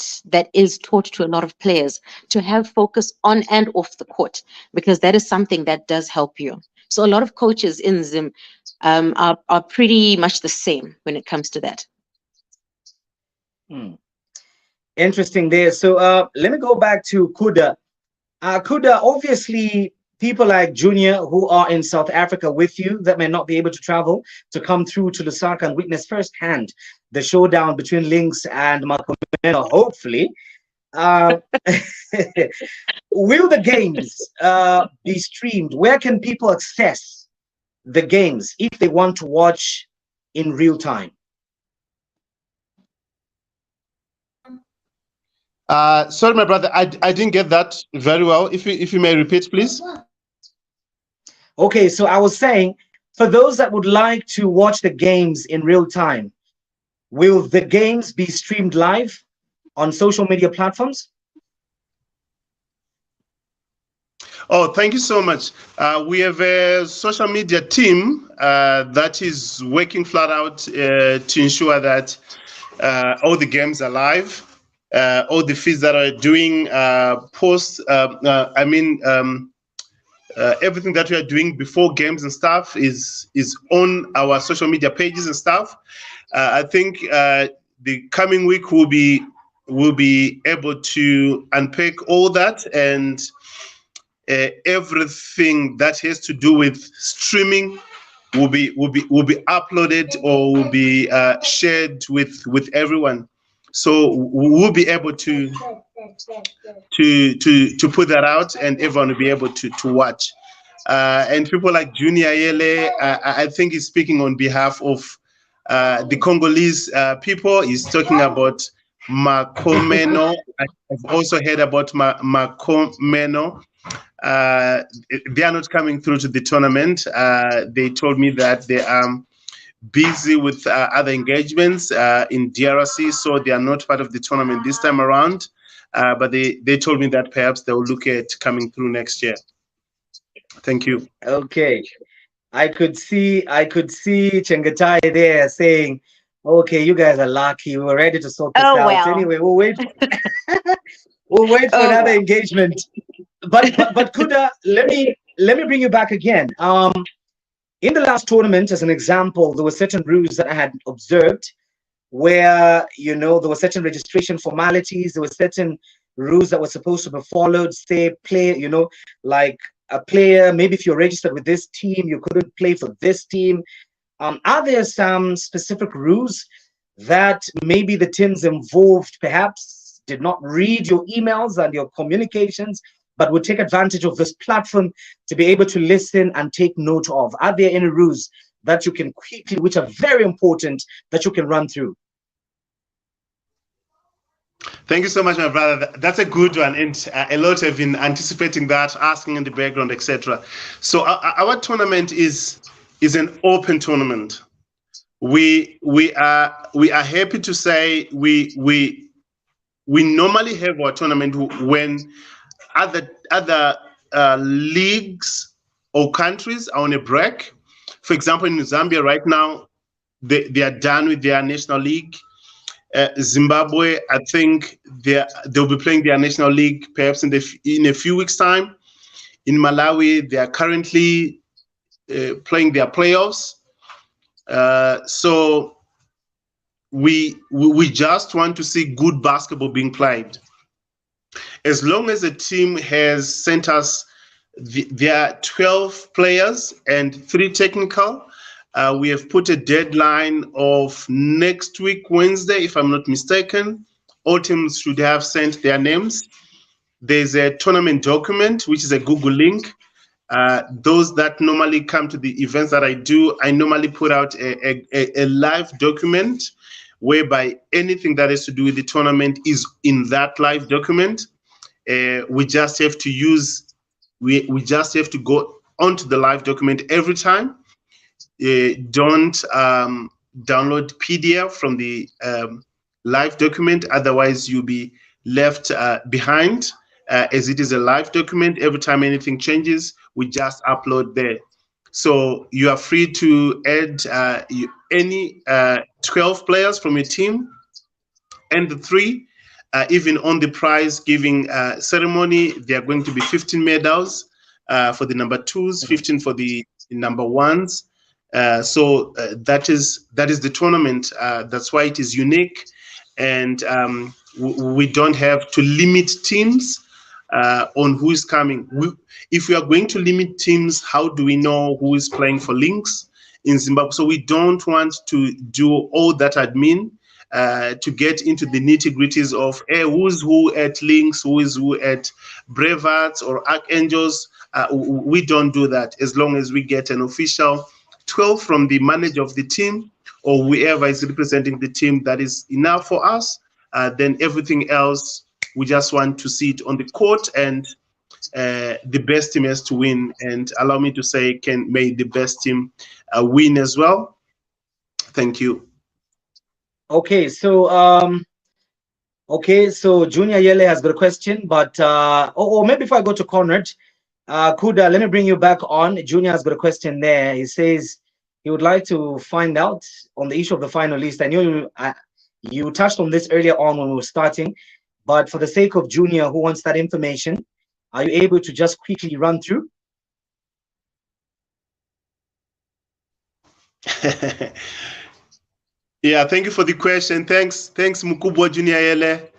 is taught to a lot of players, to have focus on and off the court, because that is something that does help you. So a lot of coaches in Zim are pretty much the same when it comes to that. Interesting there. So let me go back to Kuda. Kuda, obviously, people like Junior who are in South Africa with you that may not be able to travel to come through to Lusaka and witness firsthand the showdown between Lynx and Makomeno, hopefully. Will the games be streamed? Where can people access the games if they want to watch in real time? Sorry, my brother, I didn't get that very well. If you may repeat, please. Okay, so I was saying, for those that would like to watch the games in real time, Will the games be streamed live on social media platforms? Oh, thank you so much. We have a social media team that is working flat out to ensure that all the games are live. All the feeds that are doing posts, everything that we are doing before games and stuff is on our social media pages and stuff. I think the coming week will be able to unpack all that, and everything that has to do with streaming will be uploaded or will be shared with everyone. So we'll be able to put that out, and everyone will be able to watch. And people like Junior Yele, I think he's speaking on behalf of the Congolese people. He's talking about Makomeno. I've also heard about Makomeno. They are not coming through to the tournament. They told me that they are busy with other engagements in DRC, so they are not part of the tournament this time around. But they told me that perhaps they will look at coming through next year. Thank you. Okay. I could see Chengetai there saying, okay, you guys are lucky. We were ready to sort this out. well. Anyway, we'll wait. We'll wait for another well. engagement. But Kuda, let me bring you back again. In the last tournament, as an example, there were certain rules that I had observed where, there were certain registration formalities, there were certain rules that were supposed to be followed, say play, like a player, maybe if you're registered with this team, you couldn't play for this team. Are there some specific rules that maybe the teams involved perhaps did not read your emails and your communications, but would take advantage of this platform to be able to listen and take note of? Are there any rules that you can quickly, which are very important, that you can run through? Thank you so much, my brother. That's a good one, and a lot have been anticipating that, asking in the background, etc. So our tournament is an open tournament. We are happy to say we normally have our tournament when other leagues or countries are on a break. For example, in Zambia right now, they are done with their national league. Zimbabwe, I think they'll be playing their national league perhaps in a few weeks' time. In Malawi, they are currently playing their playoffs. So we just want to see good basketball being played. As long as a team has sent us their 12 players and 3 technical, we have put a deadline of next week, Wednesday, if I'm not mistaken. All teams should have sent their names. There's a tournament document, which is a Google link. Those that normally come to the events that I do, I normally put out a live document whereby anything that has to do with the tournament is in that live document. We just have to we just have to go onto the live document every time. Don't download PDF from the live document, otherwise you'll be left behind. As it is a live document, every time anything changes, we just upload there. So you are free to add any 12 players from your team and the 3. Even on the prize giving ceremony, there are going to be 15 medals for the number 2s, 15 for the number 1s. So that is the tournament. That's why it is unique, and we don't have to limit teams on who is coming. If we are going to limit teams, how do we know who is playing for Lynx in Zimbabwe? So we don't want to do all that admin to get into the nitty-gritties of who's who at Lynx, who is who at Bravehearts or Archangels. We don't do that. As long as we get an official 12 from the manager of the team or whoever is representing the team, that is enough for us. Then everything else, we just want to see it on the court, and the best team has to win. And allow me to say, may the best team win as well. Thank you. Okay, so Junior Yele has got a question, but or maybe if I go to Conrad, Kuda, let me bring you back on. Junior has got a question there. He says he would like to find out on the issue of the final list. I know you touched on this earlier on when we were starting, but for the sake of Junior who wants that information, are you able to just quickly run through? Yeah, thank you for the question. Thanks, Mukubwa Junior Yele.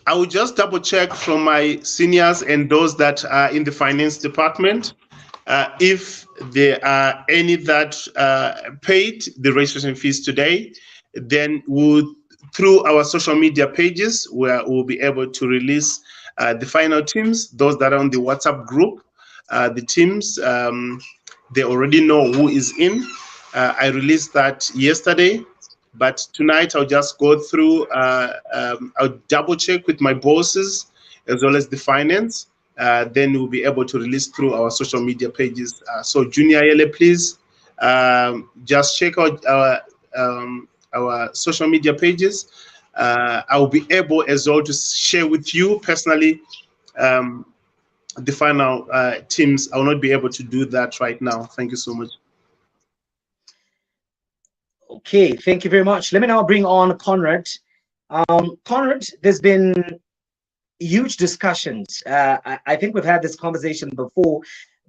I will just double check from my seniors and those that are in the finance department if there are any that paid the registration fees today. Then through our social media pages, where we'll be able to release the final teams, those that are on the WhatsApp group, the teams, they already know who is in. I released that yesterday. But tonight I'll just go through, I'll double check with my bosses as well as the finance. Then we'll be able to release through our social media pages. So Junior Yele, please just check out our social media pages. I'll be able as well to share with you personally the final teams. I will not be able to do that right now. Thank you so much. Okay, thank you very much. Let me now bring on Conrad. Conrad, there's been huge discussions. I think we've had this conversation before,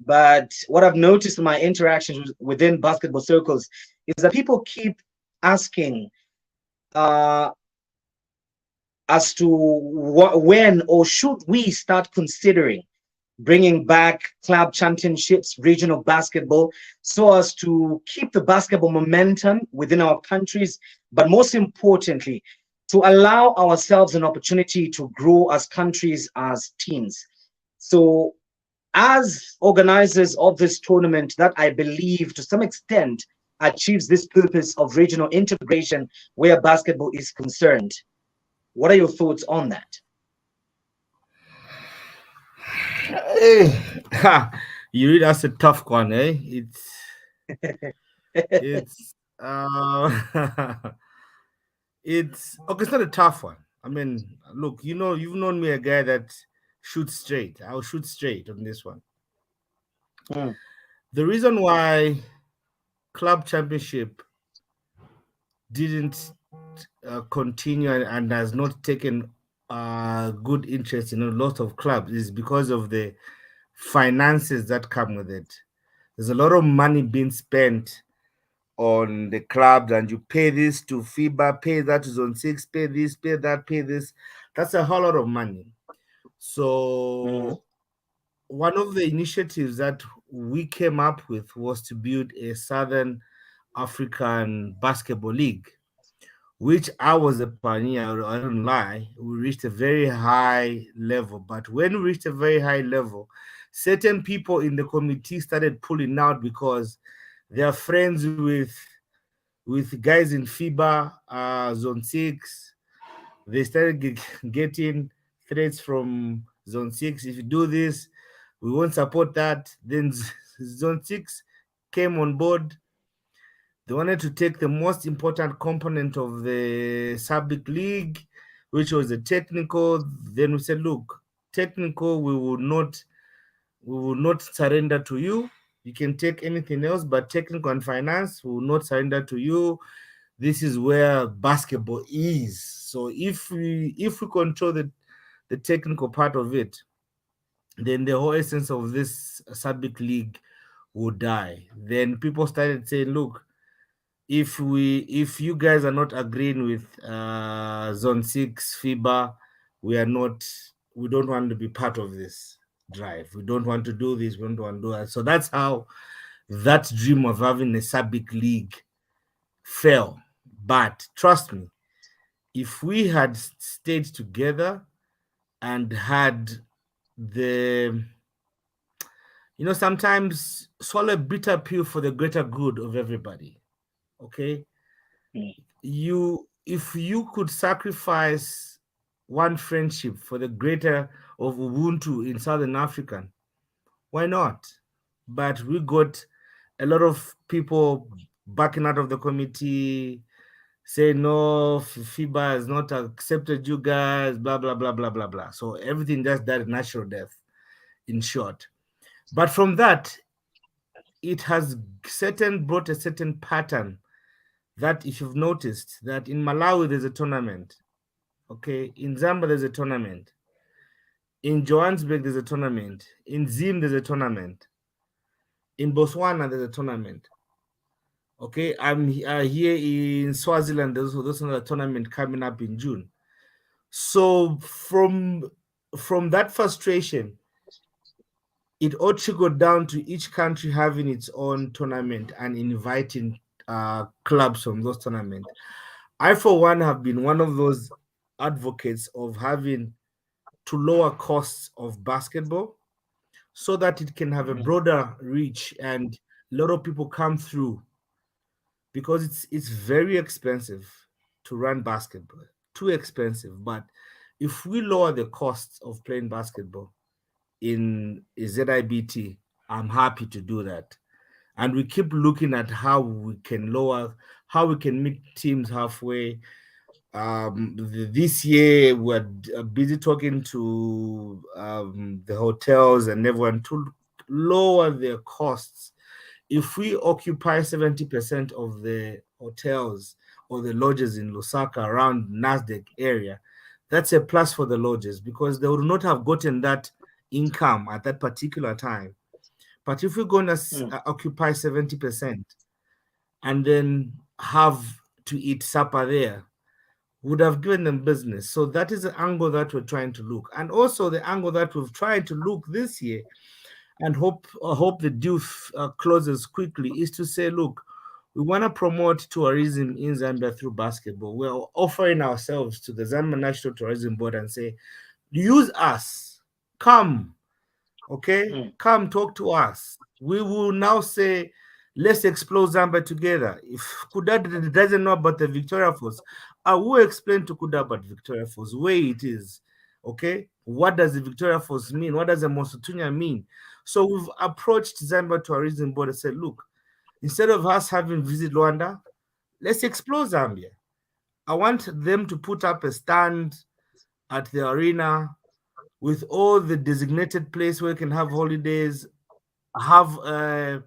but what I've noticed in my interactions within basketball circles is that people keep asking as to when or should we start considering bringing back club championships, regional basketball, so as to keep the basketball momentum within our countries, but most importantly, to allow ourselves an opportunity to grow as countries, as teams. So, as organizers of this tournament, that I believe to some extent achieves this purpose of regional integration where basketball is concerned. What are your thoughts on that? Hey, you read that's a tough one, eh? It's it's okay. It's not a tough one. I mean, look, you've known me a guy that shoots straight. I'll shoot straight on this one. Mm, The reason why club championship didn't continue and has not taken good interest in a lot of clubs is because of the finances that come with it. There's a lot of money being spent on the clubs, and you pay this to FIBA, pay that to Zone 6, pay this, pay that, pay this. That's a whole lot of money. mm, So, one of the initiatives that we came up with was to build a Southern African Basketball League, which I was a pioneer. I don't lie. We reached a very high level, but when we reached a very high level, certain people in the committee started pulling out because they are friends with guys in FIBA, Zone 6. They started getting threats from Zone 6. If you do this, we won't support that. Then Zone 6 came on board. They wanted to take the most important component of the SADC league, which was the technical. Then we said, look, technical, we will not surrender to you. You can take anything else, but technical and finance will not surrender to you. This is where basketball is. So if we control the technical part of it, then the whole essence of this SADC league would die. Then people started saying, look, if you guys are not agreeing with Zone 6 FIBA, we don't want to be part of this drive. We don't want to do this, we don't want to do that. So that's how that dream of having a SADC league fell. But trust me, if we had stayed together and had the sometimes swallow a bitter pill for the greater good of everybody. Okay, mm. if you could sacrifice one friendship for the greater of Ubuntu in Southern African, why not? But we got a lot of people backing out of the committee, say no, FIBA has not accepted you guys, blah, blah, blah, blah, blah, blah. So everything just died a natural death, in short. But from that, it has brought a certain pattern that if you've noticed that in Malawi, there's a tournament. Okay, in Zambia, there's a tournament. In Johannesburg, there's a tournament. In Zim, there's a tournament. In Botswana, there's a tournament. Okay, I'm here in Swaziland. There's another tournament coming up in June. So from that frustration, it ought to go down to each country having its own tournament and inviting clubs from those tournaments. I, for one, have been one of those advocates of having to lower costs of basketball so that it can have a broader reach and a lot of people come through, because it's very expensive to run basketball, too expensive. But if we lower the costs of playing basketball in ZIBT, I'm happy to do that. And we keep looking at how we can meet teams halfway. This year we're busy talking to the hotels and everyone to lower their costs. If we occupy 70% of the hotels or the lodges in Lusaka around Nasdaq area, that's a plus for the lodges, because they would not have gotten that income at that particular time. But if we're going to occupy 70% and then have to eat supper there, would have given them business. So that is the angle that we're trying to look. And also the angle that we've tried to look this year, and hope the deal closes quickly, is to say, look, we want to promote tourism in Zambia through basketball. We're offering ourselves to the Zambia National Tourism Board and say, use us, come, okay, come talk to us. We will now say, let's explore Zambia together. If Kuda doesn't know about the Victoria Falls, I will explain to Kuda about Victoria Falls, where it is, okay? What does the Victoria Falls mean? What does the Mosotunya mean? So we've approached Zambia Tourism Board and said, look, instead of us having visit Luanda, let's explore Zambia. I want them to put up a stand at the arena with all the designated place where you can have holidays, have a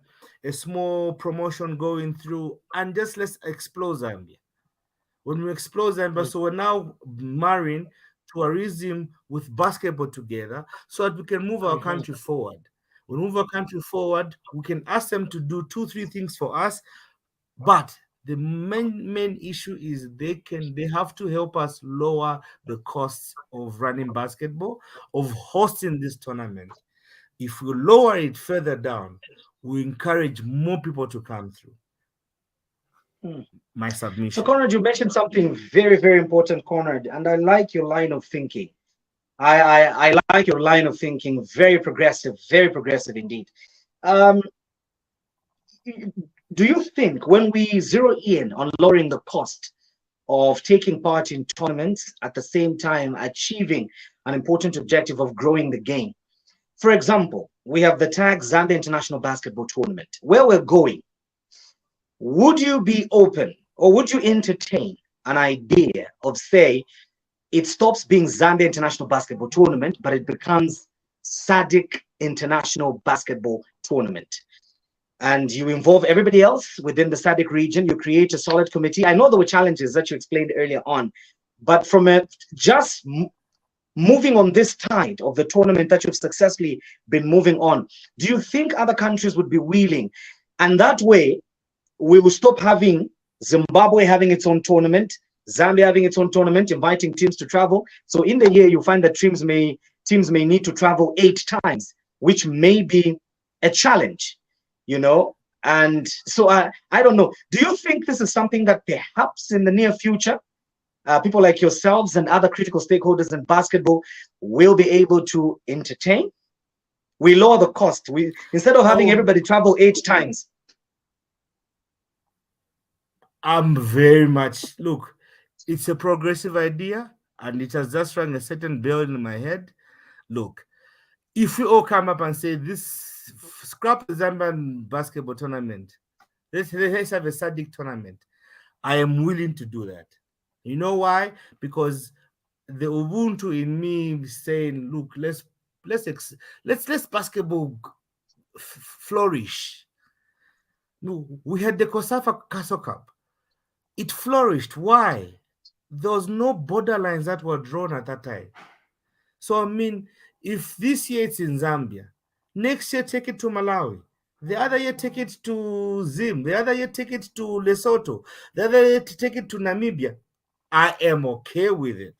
small promotion going through, and just let's explore Zambia. When we explore Zambia, so we're now marrying tourism with basketball together so that we can move our country forward. We move our country forward, we can ask them to do 2-3 things for us, but the main issue is they have to help us lower the costs of running basketball, of hosting this tournament. If we lower it further down, we encourage more people to come through. My submission. So, Conrad, you mentioned something very, very important, Conrad, and I like your line of thinking. I like your line of thinking. Very progressive indeed. Do you think when we zero in on lowering the cost of taking part in tournaments at the same time achieving an important objective of growing the game? For example, we have the TAG Zambia International Basketball Tournament. Where we're going, would you be open or would you entertain an idea of, say, it stops being Zambia International Basketball Tournament, but it becomes SADC International Basketball Tournament? And you involve everybody else within the SADC region. You create a solid committee. I know there were challenges that you explained earlier on, but from just moving on this tide of the tournament that you've successfully been moving on, do you think other countries would be willing? And that way, we will stop having Zimbabwe having its own tournament, Zambia having its own tournament, inviting teams to travel. So in the year, you find that teams may need to travel 8 times, which may be a challenge, you know. And so I don't know. Do you think this is something that perhaps in the near future, people like yourselves and other critical stakeholders in basketball will be able to entertain? We lower the cost. Instead of having everybody travel 8 times. I'm very much, look, it's a progressive idea and it has just rang a certain bell in my head. Look, if we all come up and say this, scrap the Zambian basketball tournament, let's have a SADC tournament. I am willing to do that. You know why? Because the Ubuntu in me is saying, look, let's basketball flourish. No, we had the Kosafa Castle Cup. It flourished. Why? There was no borderlines that were drawn at that time. So I mean, if this year it's in Zambia, next year take it to Malawi. The other year take it to Zim. The other year take it to Lesotho. The other year take it to Namibia. I am okay with it.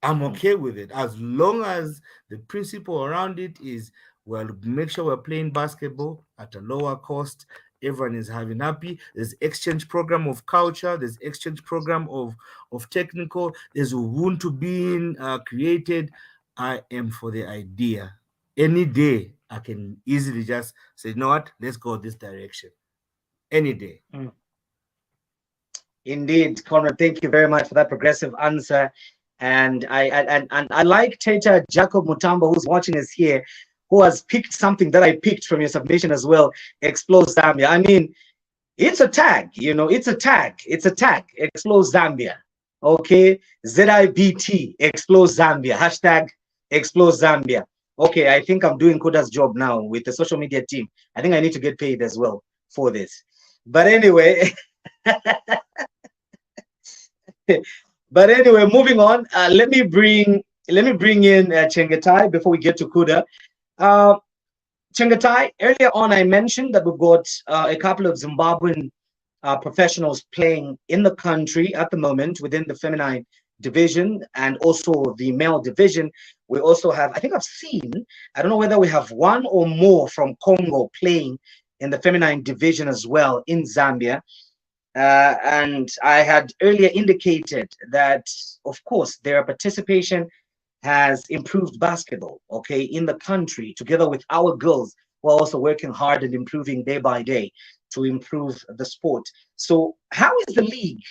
I'm okay with it as long as the principle around it is, well, make sure we're playing basketball at a lower cost. Everyone is having happy. There's exchange program of culture. There's exchange program of technical. There's Ubuntu being created. I am for the idea. Any day I can easily just say, you know what, let's go this direction. Any day. Indeed, Conrad, thank you very much for that progressive answer. And I like Teta Jacob Mutambo, who's watching us here, who has picked something that I picked from your submission as well. Explode Zambia. I mean, it's a tag, you know, it's a tag. It's a tag. Explode Zambia. Okay. ZIBT. Explode Zambia. Hashtag Explode Zambia. Okay, I think I'm doing Koda's job now with the social media team. I think I need to get paid as well for this. But anyway. But anyway, moving on. Let me bring in Chengetai before we get to Kuda. Chengetai, earlier on I mentioned that we've got a couple of Zimbabwean professionals playing in the country at the moment within the feminine division and also the male division. We also have, I think I've seen, I don't know whether we have one or more from Congo playing in the feminine division as well in Zambia. And I had earlier indicated that, of course, their participation has improved basketball, okay, in the country, together with our girls who are also working hard and improving day by day to improve the sport. So how is the league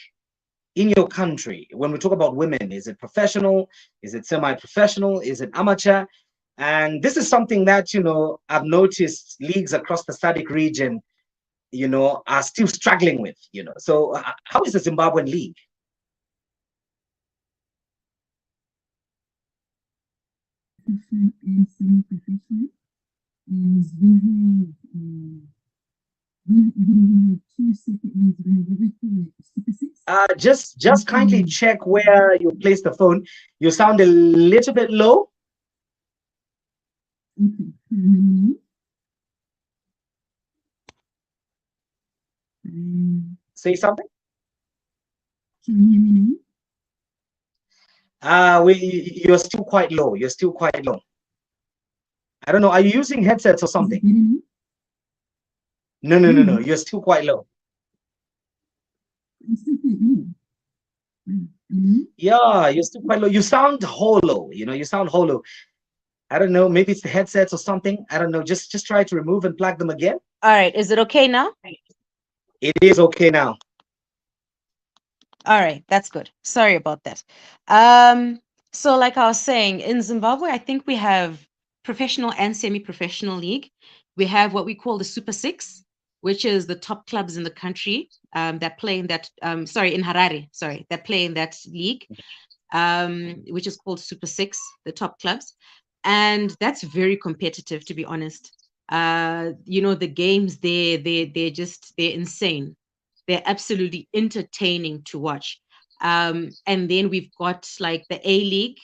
in your country when we talk about women? Is it professional? Is it semi-professional? Is it amateur? And this is something that, you know, I've noticed leagues across the SADC region, you know, are still struggling with, you know. So how is the Zimbabwean league? And semi-professional, and we have two separate leagues. We have what we call it Super Six. Just kindly check where you place the phone. You sound a little bit low. Okay. Say something. Can you hear me now? You're still quite low. You're still quite low. I don't know. Are you using headsets or something? No. You're still quite low. I'm still quite low. Yeah, you're still quite low. You sound hollow. You know, you sound hollow. I don't know. Maybe it's the headsets or something. I don't know. Just try to remove and plug them again. All right. Is it okay now? It is okay now. All right, that's good. Sorry about that. So like I was saying, in Zimbabwe, I think we have professional and semi-professional league. We have what we call the Super Six, which is the top clubs in the country that play in that, in Harare, that play in that league, which is called Super Six, the top clubs. And that's very competitive, to be honest. You know, the games, they're insane. They're absolutely entertaining to watch. And then we've got like the A-League.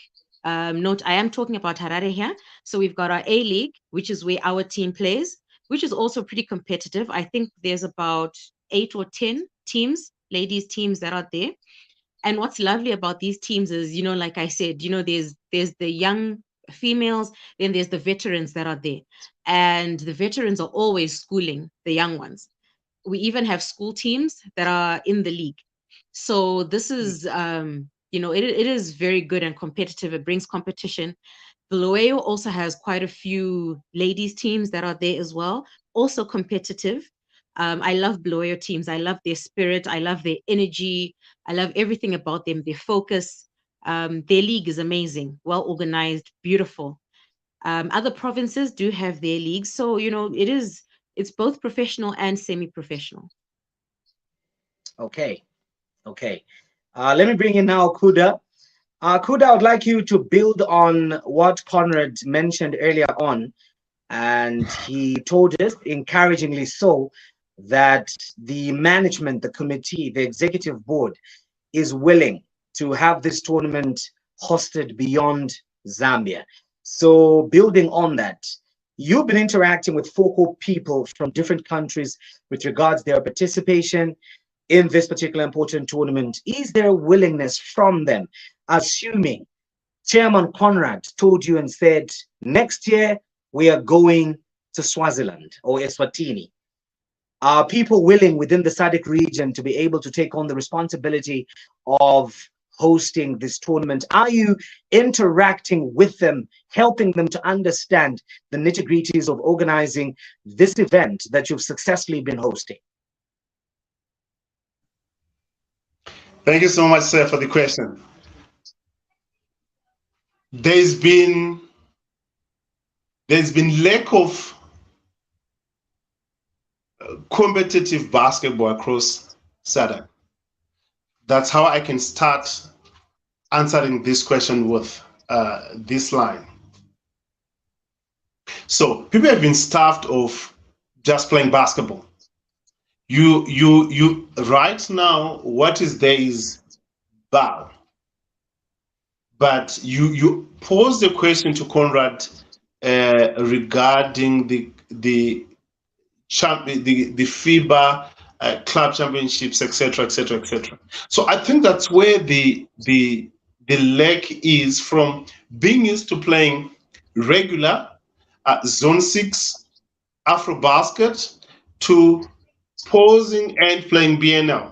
Note, I am talking about Harare here. So we've got our A-League, which is where our team plays, which is also pretty competitive. I think there's about 8 or 10 teams, ladies teams that are there. And what's lovely about these teams is, you know, like I said, you know, there's the young females, then there's the veterans that are there. And the veterans are always schooling the young ones. We even have school teams that are in the league. So this is, you know, it is very good and competitive. It brings competition. Bulawayo also has quite a few ladies teams that are there as well, also competitive. I love Bulawayo teams. I love their spirit. I love their energy. I love everything about them, their focus. Their league is amazing, well organized, beautiful. Other provinces do have their leagues. So, you know, it is it's both professional and semi-professional. Okay, okay. Let me bring in now Kuda. Kuda, I would like you to build on what Conrad mentioned earlier on. And he told us, encouragingly so, that the management, the committee, the executive board is willing to have this tournament hosted beyond Zambia. So, building on that, you've been interacting with focal people from different countries with regards their participation in this particular important tournament. Is there a willingness from them, assuming Chairman Conrad told you and said, next year we are going to Swaziland or Eswatini? Are people willing within the SADC region to be able to take on the responsibility of hosting this tournament? Are you interacting with them, helping them to understand the nitty-gritties of organizing this event that you've successfully been hosting? Thank you so much, sir, for the question. There's been lack of competitive basketball across SADC. That's how I can start answering this question with this line. So people have been starved of just playing basketball. You right now, what is there is BAL. But you pose the question to Conrad regarding the FIBA club championships, etc., etc., etc. So I think that's where the lack is, from being used to playing regular Zone 6 Afrobasket to posing and playing BNL.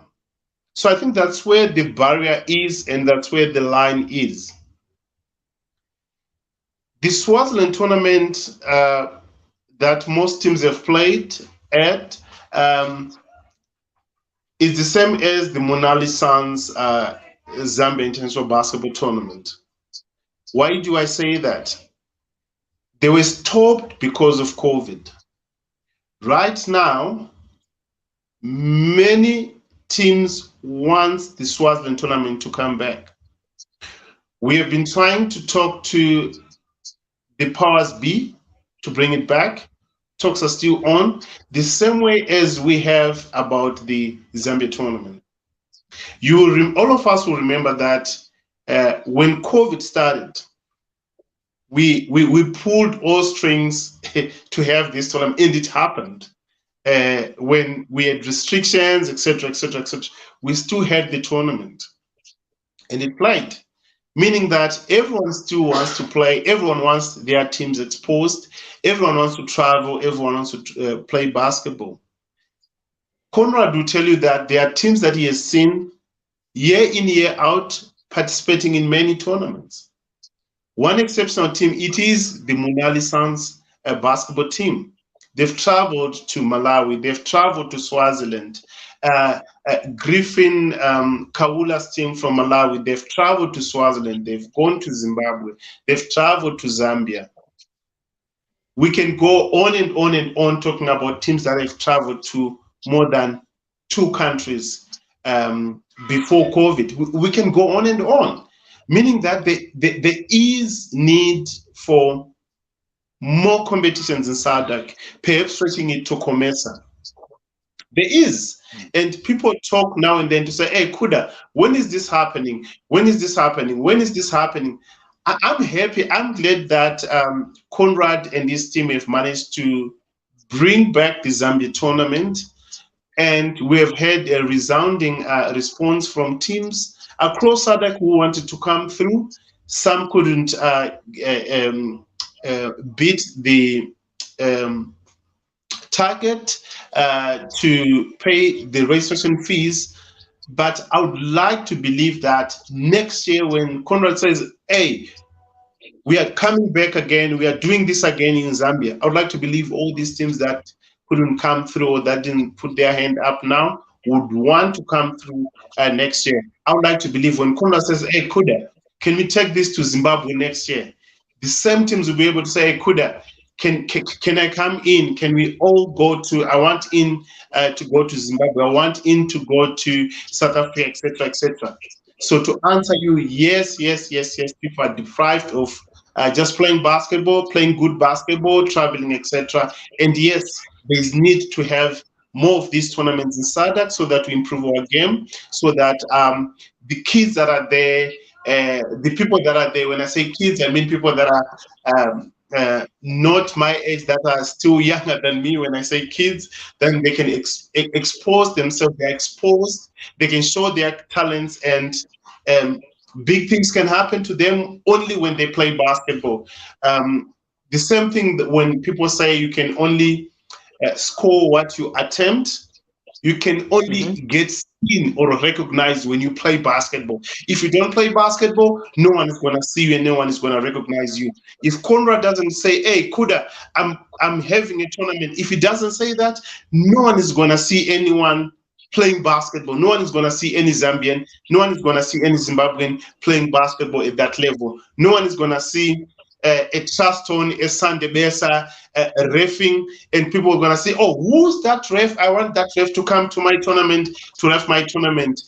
So I think that's where the barrier is, and that's where the line is. The Swaziland tournament that most teams have played at is the same as the Monali Suns Zambia International Basketball Tournament. Why do I say that? They were stopped because of COVID. Right now, many teams want the Swaziland tournament to come back. We have been trying to talk to the powers be to bring it back. Talks are still on, the same way as we have about the Zambia tournament. All of us will remember that when COVID started, we pulled all strings to have this tournament, and it happened. When we had restrictions, etc., etc., etc., we still had the tournament, and it played. Meaning that everyone still wants to play, everyone wants their teams exposed, everyone wants to travel, everyone wants to play basketball. Conrad will tell you that there are teams that he has seen year in, year out, participating in many tournaments. One exceptional team, it is the Monali Suns basketball team. They've traveled to Malawi, they've traveled to Swaziland. Griffin Kaula's team from Malawi, they've traveled to Swaziland, they've gone to Zimbabwe, they've traveled to Zambia. We can go on and on and on talking about teams that have traveled to more than 2 countries before COVID. We can go on and on, meaning that there is need for more competitions in SADC, perhaps stretching it to COMESA. There is. And people talk now and then to say, hey, Kuda, when is this happening? When is this happening? When is this happening? I'm happy. I'm glad that Conrad and his team have managed to bring back the Zambia tournament. And we have had a resounding response from teams across SADC who wanted to come through. Some couldn't beat the target to pay the registration fees, but I would like to believe that next year when Conrad says, hey, we are coming back again, we are doing this again in Zambia, I would like to believe all these teams that couldn't come through or that didn't put their hand up now would want to come through next year. I would like to believe when Conrad says, hey, Kuda, can we take this to Zimbabwe next year? The same teams will be able to say, hey, Kuda, can I come in? Can we all go to? I want in to go to Zimbabwe. I want in to go to South Africa, etc., etc. So to answer you, yes, yes, yes, yes. People are deprived of just playing basketball, playing good basketball, traveling, etc. And yes, there's need to have more of these tournaments in SADC so that we improve our game, so that the kids that are there, the people that are there, when I say kids, I mean people that are not my age, that are still younger than me. When I say kids, then they can expose themselves, they're exposed, they can show their talents, and um, big things can happen to them only when they play basketball. The same thing that when people say you can only score what you attempt, you can only get seen or recognized when you play basketball. If you don't play basketball, no one is going to see you and no one is going to recognize you. If Conrad doesn't say, hey, Kuda, I'm having a tournament, if he doesn't say that, no one is going to see anyone playing basketball. No one is going to see any Zambian, no one is going to see any Zimbabwean playing basketball at that level. No one is going to see a Charleston, a Sunday Mesa, a reffing, and people are gonna say, "Oh, who's that ref? I want that ref to come to my tournament to ref my tournament."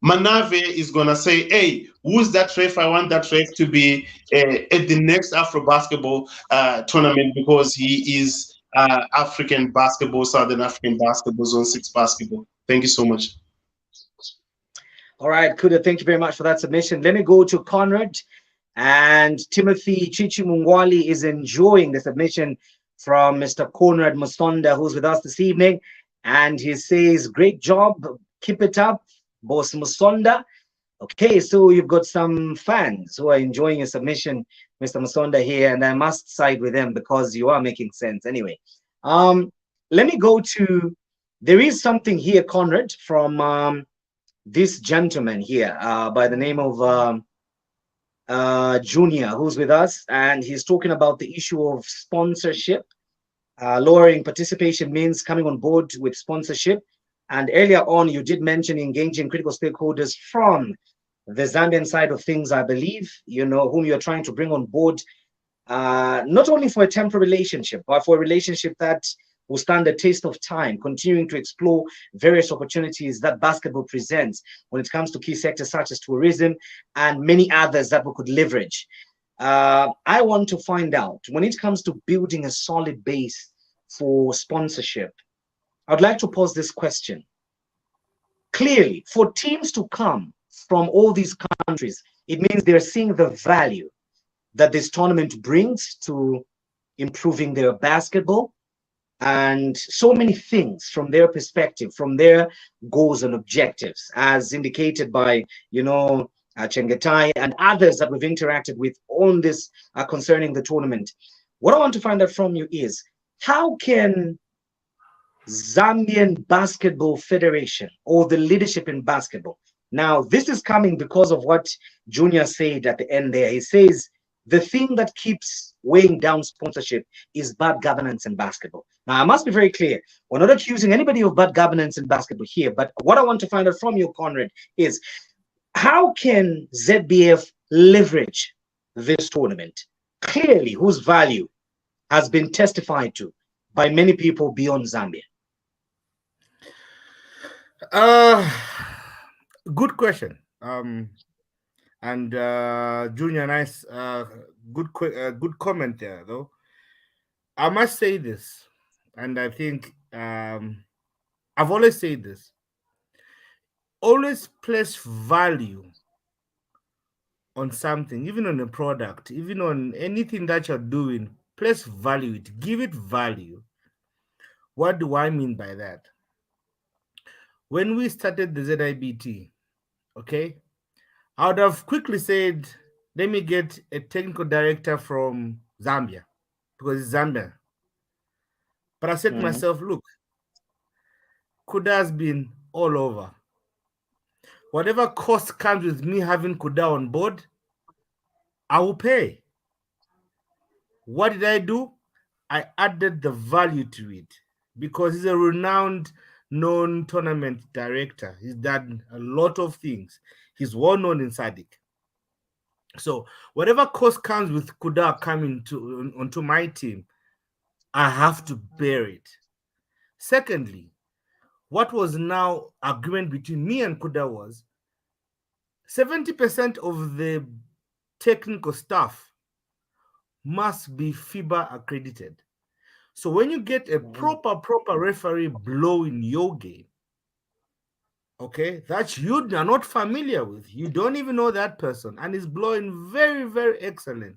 Manave is gonna say, "Hey, who's that ref? I want that ref to be at the next Afro basketball tournament because he is African basketball, Southern African basketball, Zone 6 basketball." Thank you so much. All right, Kuda, thank you very much for that submission. Let me go to Conrad. And Timothy Chichi Mungwali is enjoying the submission from Mr. Conrad Musonda, who's with us this evening. And he says, great job. Keep it up, Boss Musonda. Okay, so you've got some fans who are enjoying your submission, Mr. Musonda here, and I must side with them because you are making sense. Anyway, let me go to, there is something here, Conrad, from this gentleman here by the name of Junior, who's with us, and he's talking about the issue of sponsorship. Lowering participation means coming on board with sponsorship. And earlier on, you did mention engaging critical stakeholders from the Zambian side of things, I believe, whom you're trying to bring on board, not only for a temporary relationship, but for a relationship that will stand the test of time, continuing to explore various opportunities that basketball presents when it comes to key sectors such as tourism and many others that we could leverage. I want to find out, when it comes to building a solid base for sponsorship, I'd like to pose this question. Clearly, for teams to come from all these countries, it means they're seeing the value that this tournament brings to improving their basketball, and so many things from their perspective, from their goals and objectives, as indicated by, Chengetai and others that we've interacted with on this concerning the tournament. What I want to find out from you is, how can Zambian Basketball Federation or the leadership in basketball, now this is coming because of what Junior said at the end there. He says, the thing that keeps weighing down sponsorship is bad governance in basketball. Now, I must be very clear. We're not accusing anybody of bad governance in basketball here, but what I want to find out from you, Conrad, is how can ZBF leverage this tournament, clearly whose value has been testified to by many people beyond Zambia? Good question. And Junior, nice, good comment there, though. I must say this, and I think I've always said this. Always place value on something, even on a product, even on anything that you're doing. Place value it, give it value. What do I mean by that? When we started the ZIBT, okay, I would have quickly said, let me get a technical director from Zambia, because it's Zambia. But I said to myself, look, Kuda has been all over. Whatever cost comes with me having Kuda on board, I will pay. What did I do? I added the value to it because he's a renowned, known tournament director. He's done a lot of things. He's well known in SADC. So whatever cost comes with Kuda coming to onto my team, I have to bear it. Secondly, what was now agreement between me and Kuda was 70% of the technical staff must be FIBA accredited. So when you get a proper referee blowing your game, okay, that you are not familiar with, you don't even know that person, and is blowing very excellent.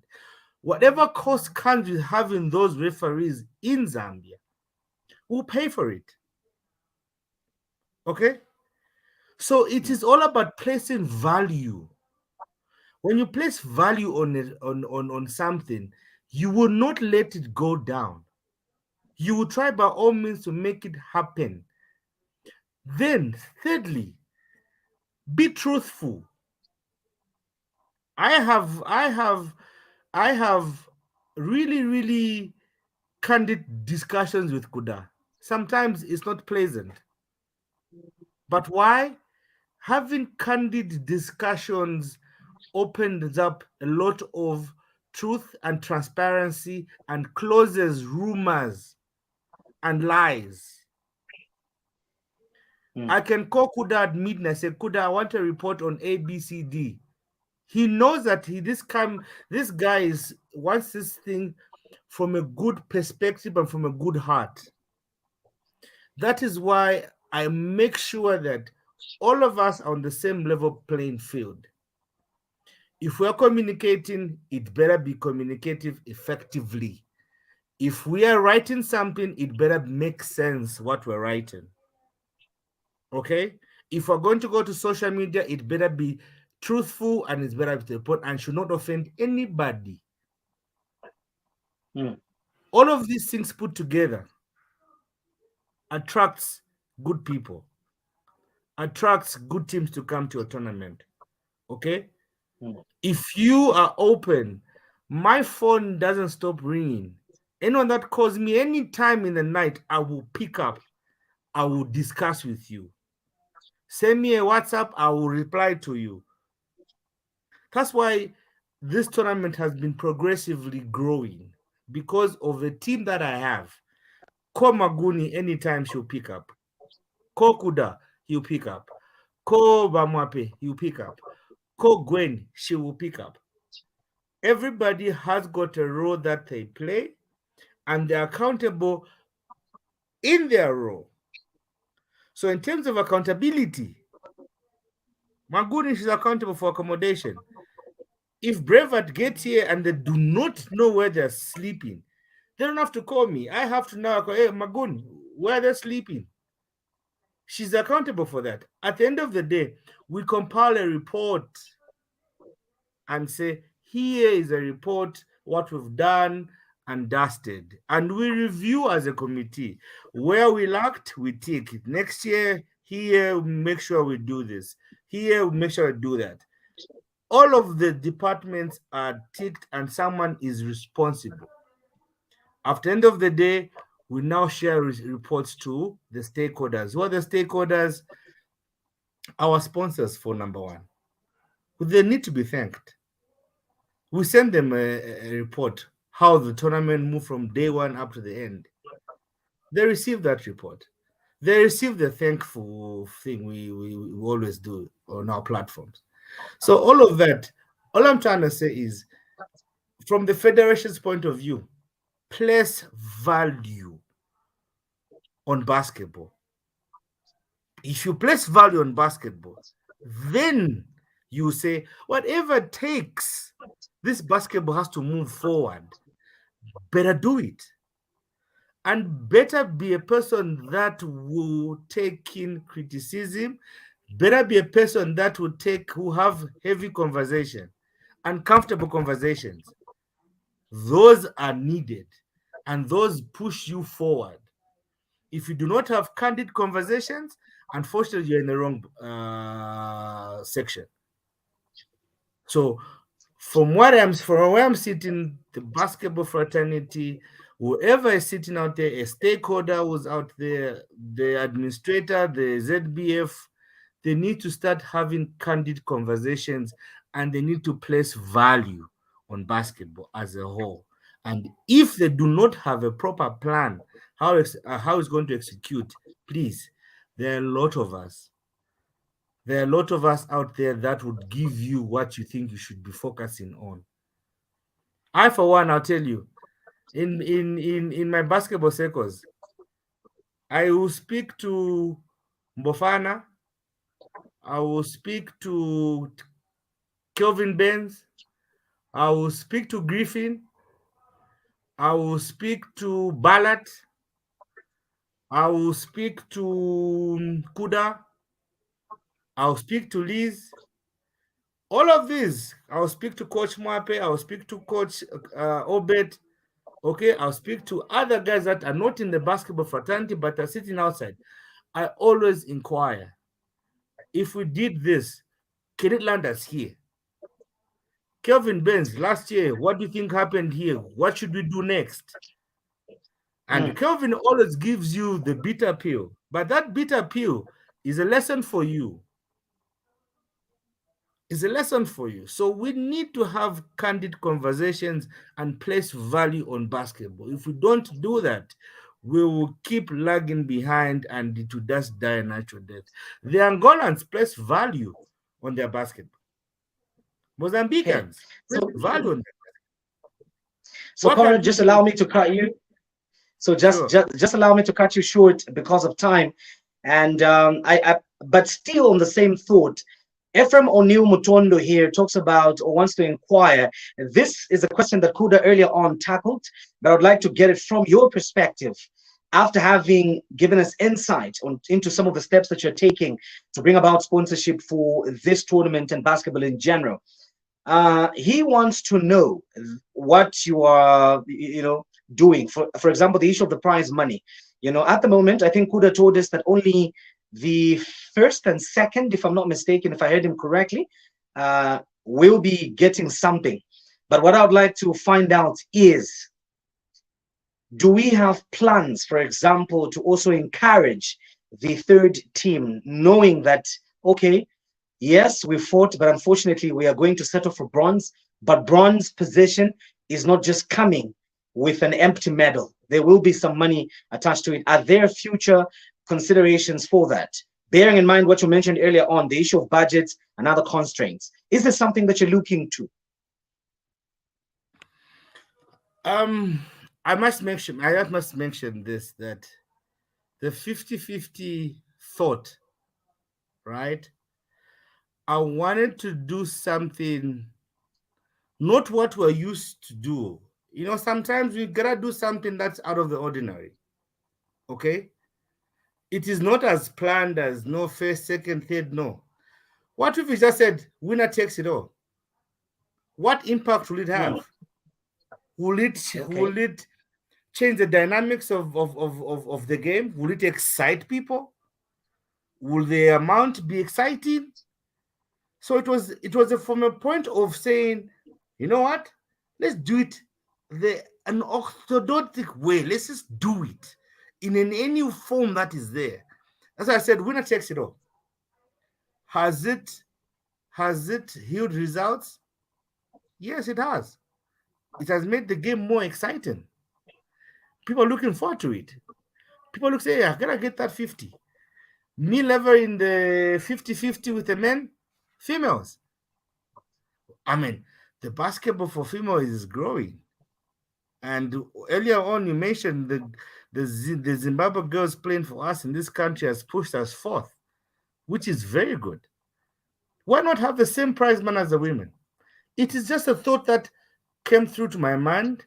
Whatever cost comes with having those referees in Zambia, we'll pay for it. Okay? So it is all about placing value. When you place value on it, on something, you will not let it go down. You will try by all means to make it happen. Then, thirdly, be truthful. I have really candid discussions with Kuda. Sometimes it's not pleasant. But why? Having candid discussions opens up a lot of truth and transparency and closes rumors and lies. I can call Kuda at midnight, say, Kuda, I want a report on ABCD. He knows that this guy wants this thing from a good perspective and from a good heart. That is why I make sure that all of us are on the same level playing field. If we're communicating, it better be communicative effectively. If we are writing something, it better make sense what we're writing. Okay? If we're going to go to social media, it better be truthful and it's better to the point and should not offend anybody. All of these things put together attracts good people, attracts good teams to come to a tournament. Okay? If you are open, my phone doesn't stop ringing. Anyone that calls me any time in the night, I will pick up. I will discuss with you. Send me a WhatsApp, I will reply to you. That's why this tournament has been progressively growing because of the team that I have. Call Maguni anytime she'll pick up. Call Kuda, he'll pick up. Call Bamwape, he'll pick up. Call Gwen, she will pick up. Everybody has got a role that they play and they're accountable in their role. So in terms of accountability, Maguni is accountable for accommodation. If Brevat gets here and they do not know where they're sleeping, they don't have to call me. I have to now call, hey, Magun, where they're sleeping. She's accountable for that. At the end of the day, we compile a report and say, here is a report, what we've done and dusted. And we review as a committee. Where we lacked, we take it. Next year, here, make sure we do this. Here, make sure we do that. All of the departments are ticked and someone is responsible. After the end of the day, we now share reports to the stakeholders. Who are the stakeholders? Our sponsors, for number one. They need to be thanked. We send them a report, how the tournament moved from day one up to the end. They receive that report. They receive the thankful thing we always do on our platforms. So all of that, all I'm trying to say is, from the federation's point of view, place value on basketball. If you place value on basketball, then you say, whatever it takes, this basketball has to move forward. Better do it. And better be a person that will take in criticism. Better be a person that who have heavy conversation, uncomfortable conversations. Those are needed and those push you forward. If you do not have candid conversations, unfortunately, you're in the wrong section. So from where I'm sitting, the basketball fraternity, whoever is sitting out there, a stakeholder who's out there, the administrator, the ZBF, they need to start having candid conversations and they need to place value on basketball as a whole. And if they do not have a proper plan how it's going to execute, please, there are a lot of us. There are a lot of us out there that would give you what you think you should be focusing on. I, for one, I'll tell you, in my basketball circles, I will speak to Mbofana, I will speak to Kelvin Benz, I will speak to Griffin, I will speak to Balat, I will speak to Kuda, I'll speak to Liz. All of these, I'll speak to Coach Mwape, I'll speak to Coach Obed. Okay, I'll speak to other guys that are not in the basketball fraternity but are sitting outside. I always inquire, if we did this, can it land us here? Kelvin Benz, last year, what do you think happened here? What should we do next? And Kelvin always gives you the bitter pill, but that bitter pill is a lesson for you. Is a lesson for you. So we need to have candid conversations and place value on basketball. If we don't do that, we will keep lagging behind and it will just die a natural death. The Angolans place value on their basketball. Mozambicans place value on their basketball. So, Conrad, just allow me to cut you. So just allow me to cut you short because of time. And but still on the same thought, Ephraim O'Neill Mutondo here talks about or wants to inquire. This is a question that Kuda earlier on tackled, but I would like to get it from your perspective after having given us insight into some of the steps that you're taking to bring about sponsorship for this tournament and basketball in general. He wants to know what you are, doing. For example, the issue of the prize money. At the moment, I think Kuda told us that only the first and second, if I'm not mistaken, if I heard him correctly, will be getting something. But what I would like to find out is, do we have plans, for example, to also encourage the third team, knowing that, okay, yes, we fought, but unfortunately, we are going to settle for bronze, but bronze position is not just coming with an empty medal. There will be some money attached to it. Are there future considerations for that? Bearing in mind what you mentioned earlier on, the issue of budgets and other constraints. Is this something that you're looking to? I must mention this, that the 50-50 thought, right? I wanted to do something, not what we're used to do. Sometimes we gotta do something that's out of the ordinary. Okay? It is not as planned as no first, second, third, no. What if we just said winner takes it all? What impact will it have? Will it change the dynamics of the game? Will it excite people? Will the amount be exciting? So it was from a point of saying, you know what? Let's do it an orthodox way. Let's just do it in any form that is there. As I said, winner takes it all. Has it yielded results? Yes, it has. It has made the game more exciting. People are looking forward to it. People look, say, hey, I gotta get that 50. Me level in the 50-50 with the men, females. I mean, the basketball for females is growing. And earlier on, you mentioned the Zimbabwe girls playing for us in this country has pushed us forth, which is very good. Why not have the same prize money as the women? It is just a thought that came through to my mind.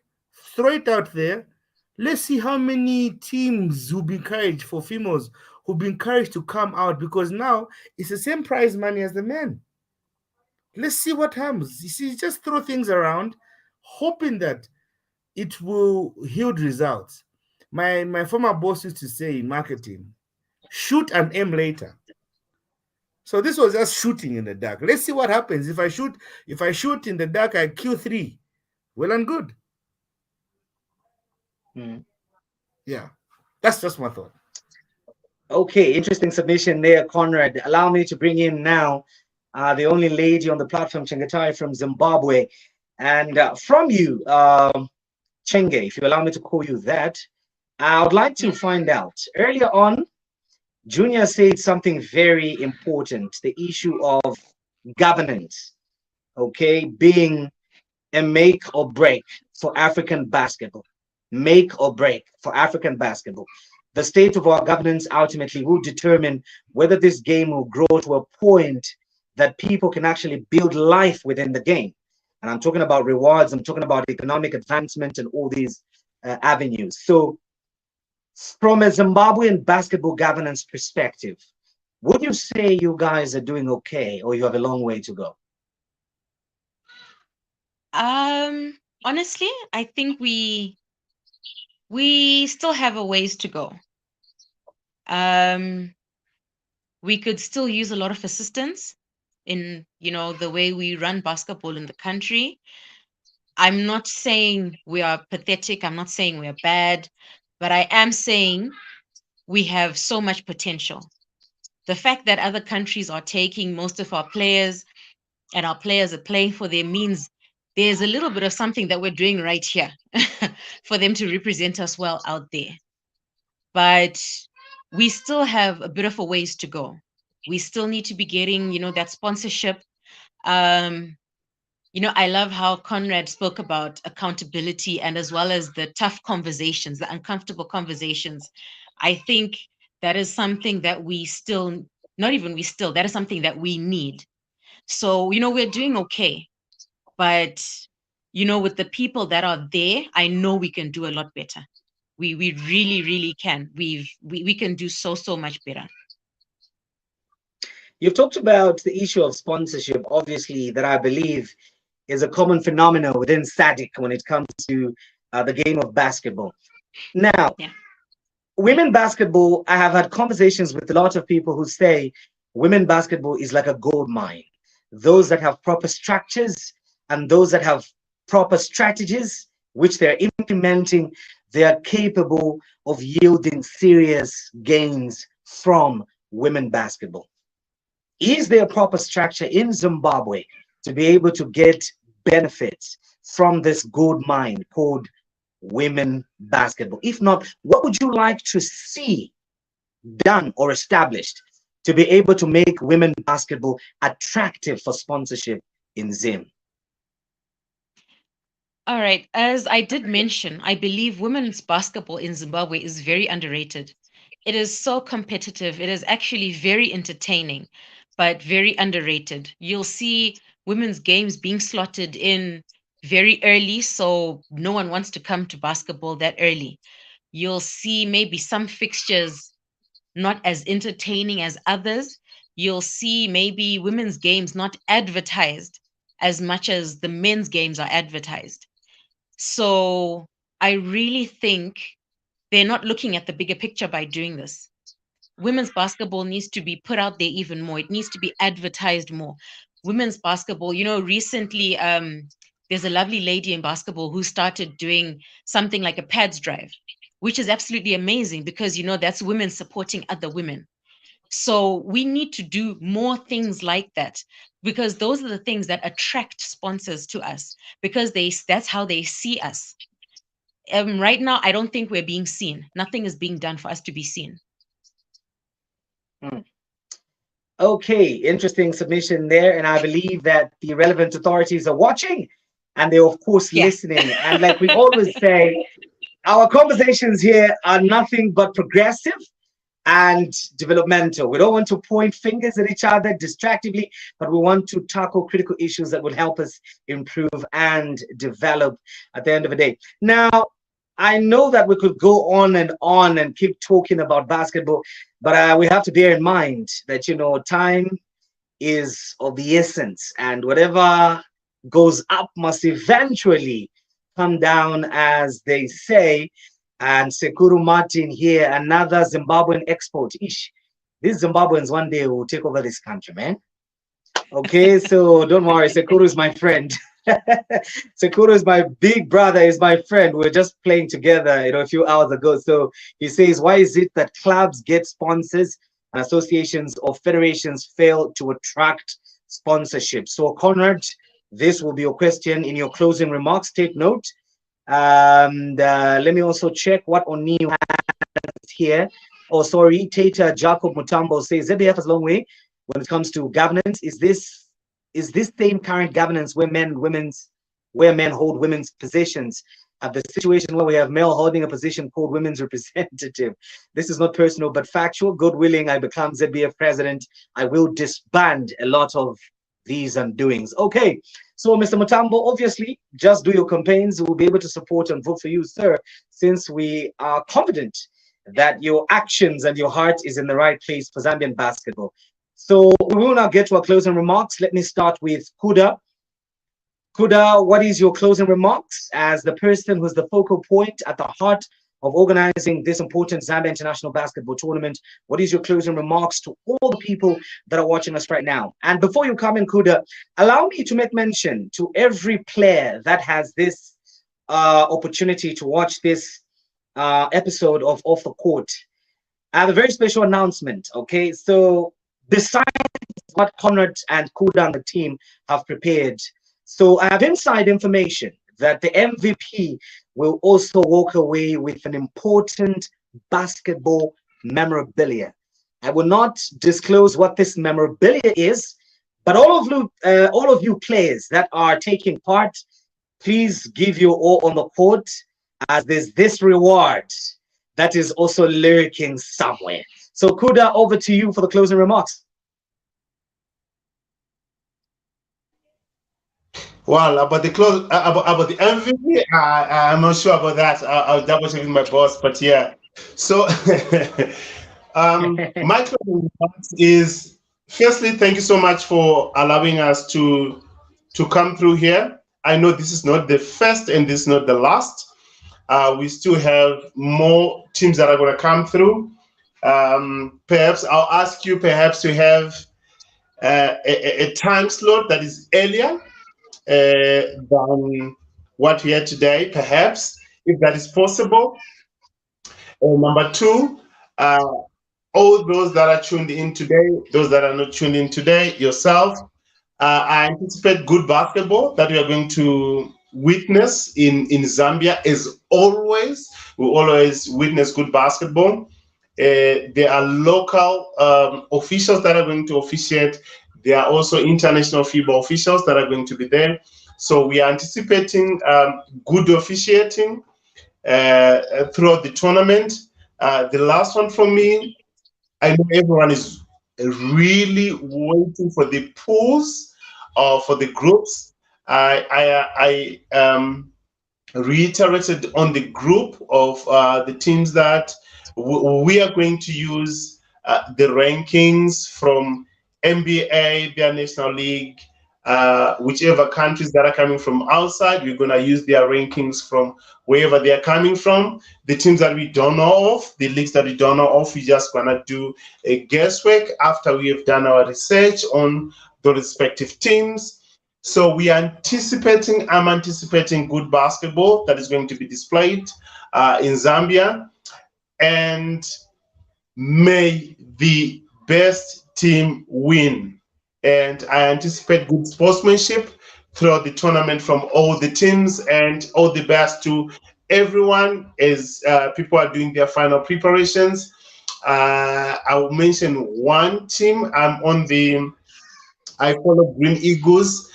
Throw it out there. Let's see how many teams will be encouraged for females who'll be encouraged to come out, because now it's the same prize money as the men. Let's see what happens. You see, just throw things around, hoping that it will yield results. My former boss used to say in marketing, shoot and aim later. So this was just shooting in the dark. Let's see what happens. If I shoot in the dark, I kill 3. Well and good. Yeah, that's just my thought. Okay, interesting submission there, Conrad. Allow me to bring in now the only lady on the platform, Chengetai from Zimbabwe. And from you, Chenge, if you allow me to call you that, I would like to Yes. find out. Earlier on, Junior said something very important, the issue of governance, okay, being a make or break for African basketball. Make or break for African basketball. The state of our governance ultimately will determine whether this game will grow to a point that people can actually build life within the game. And I'm talking about rewards, I'm talking about economic advancement and all these avenues. So, from a Zimbabwean basketball governance perspective, would you say you guys are doing okay or you have a long way to go? Honestly, I think we still have a ways to go. We could still use a lot of assistance in, the way we run basketball in the country. I'm not saying we are pathetic. I'm not saying we are bad, but I am saying we have so much potential. The fact that other countries are taking most of our players and our players are playing for them means there's a little bit of something that we're doing right here for them to represent us well out there. But we still have a bit of a ways to go. We still need to be getting, that sponsorship. I love how Conrad spoke about accountability and as well as the tough conversations, the uncomfortable conversations. I think that is something that we still, not even we still, that is something that we need. So, we're doing okay. But, with the people that are there, I know we can do a lot better. We really, really can. We can do so much better. You've talked about the issue of sponsorship, obviously, that I believe is a common phenomenon within SADC when it comes to the game of basketball. Now, Yeah. women basketball, I have had conversations with a lot of people who say women basketball is like a gold mine. Those that have proper structures and those that have proper strategies, which they're implementing, they are capable of yielding serious gains from women basketball. Is there a proper structure in Zimbabwe to be able to get benefits from this gold mine called women basketball? If not, what would you like to see done or established to be able to make women basketball attractive for sponsorship in Zim? All right. As I did mention, I believe women's basketball in Zimbabwe is very underrated. It is so competitive. It is actually very entertaining, but very underrated. You'll see women's games being slotted in very early, so no one wants to come to basketball that early. You'll see maybe some fixtures not as entertaining as others. You'll see maybe women's games not advertised as much as the men's games are advertised. So I really think they're not looking at the bigger picture by doing this. Women's basketball needs to be put out there even more. It needs to be advertised more. Women's basketball, recently there's a lovely lady in basketball who started doing something like a pads drive, which is absolutely amazing because, that's women supporting other women. So we need to do more things like that because those are the things that attract sponsors to us because that's how they see us. Right now, I don't think we're being seen. Nothing is being done for us to be seen. Okay, interesting submission there. And I believe that the relevant authorities are watching and they're, of course, Yeah. listening. And like we always say, our conversations here are nothing but progressive and developmental. We don't want to point fingers at each other distractively, but we want to tackle critical issues that will help us improve and develop at the end of the day. Now, I know that we could go on and keep talking about basketball, but we have to bear in mind that, time is of the essence, and whatever goes up must eventually come down, as they say. And Sekuru Martin here, another Zimbabwean export. Ish, these Zimbabweans one day will take over this country, man. Okay, so don't worry, Sekuru is my friend. Sekuru is my big brother, is my friend. We were just playing together, a few hours ago. So he says, why is it that clubs get sponsors and associations or federations fail to attract sponsorship. So, Conrad, this will be your question in your closing remarks. Take note. And let me also check what Oni has here. Oh, sorry, Tata Jacob Mutambo says ZBF has a long way when it comes to governance. Is this same current governance where men hold women's positions? At the situation where we have male holding a position called women's representative. This is not personal but factual. God willing, I become ZBF president, I will disband a lot of these undoings. Okay, so Mr. Mutambo, obviously, just do your campaigns. We'll be able to support and vote for you, sir, since we are confident that your actions and your heart is in the right place for Zambian basketball. So we will now get to our closing remarks. Let me start with Kuda. Kuda, what is your closing remarks as the person who's the focal point at the heart of organizing this important Zambia International Basketball Tournament? What is your closing remarks to all the people that are watching us right now? And before you come in, Kuda, allow me to make mention to every player that has this opportunity to watch this episode of Off the Court. I have a very special announcement, okay? So besides what Conrad and Kuda and the team have prepared, so I have inside information that the MVP will also walk away with an important basketball memorabilia. I will not disclose what this memorabilia is, but all of you players that are taking part, please give your all on the court, as there's this reward that is also lurking somewhere. So Kuda, over to you for the closing remarks. Well, about about the MVP, I'm not sure about that. I'll double check with my boss, but yeah. So, my closing remarks is firstly, thank you so much for allowing us to come through here. I know this is not the first and this is not the last. We still have more teams that are going to come through. Perhaps I'll ask you perhaps to have a time slot that is earlier than what we had today, perhaps, if that is possible. Number two, all those that are tuned in today, those that are not tuned in today, yourself, I anticipate good basketball that we are going to witness in Zambia. As always, we always witness good basketball. There are local officials that are going to officiate. There are also international FIBA officials that are going to be there. So we are anticipating good officiating throughout the tournament. The last one for me, I know everyone is really waiting for the pools for the groups. I reiterated on the group of the teams that we are going to use the rankings from NBA, their National League, whichever countries that are coming from outside, we're going to use their rankings from wherever they are coming from. The teams that we don't know of, the leagues that we don't know of, we're just going to do a guesswork after we have done our research on the respective teams. So I'm anticipating good basketball that is going to be displayed in Zambia. And may the best team win. And I anticipate good sportsmanship throughout the tournament from all the teams, and all the best to everyone as people are doing their final preparations. I will mention one team. I follow Green Eagles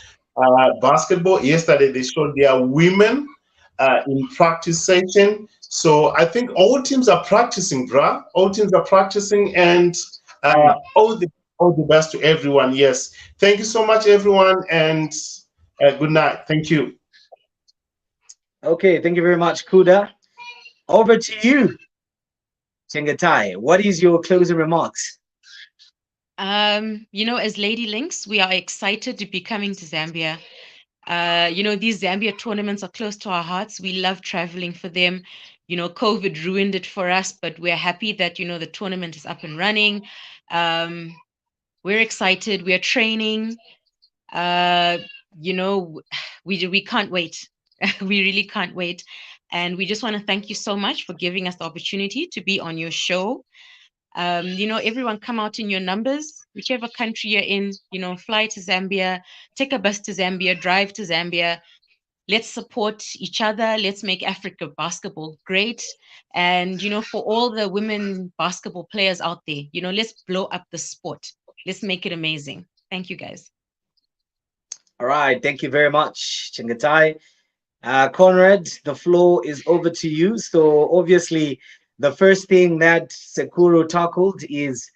basketball. Yesterday they showed their women in practice session. So I think all teams are practicing, bruh. All teams are practicing, and all the best to everyone. Yes. Thank you so much, everyone, and good night. Thank you. Okay, thank you very much, Kuda. Over to you, Chengetai. What is your closing remarks? As Lady Links, we are excited to be coming to Zambia. These Zambia tournaments are close to our hearts. We love traveling for them. COVID ruined it for us, but we're happy that, the tournament is up and running. We're excited. We're training. We can't wait. We really can't wait. And we just want to thank you so much for giving us the opportunity to be on your show. Everyone come out in your numbers, whichever country you're in, fly to Zambia, take a bus to Zambia, drive to Zambia. Let's support each other. Let's make Africa basketball great. And, for all the women basketball players out there, let's blow up the sport. Let's make it amazing. Thank you, guys. All right, thank you very much, Chingatai. Conrad, the floor is over to you. So obviously, the first thing that Sekuro tackled is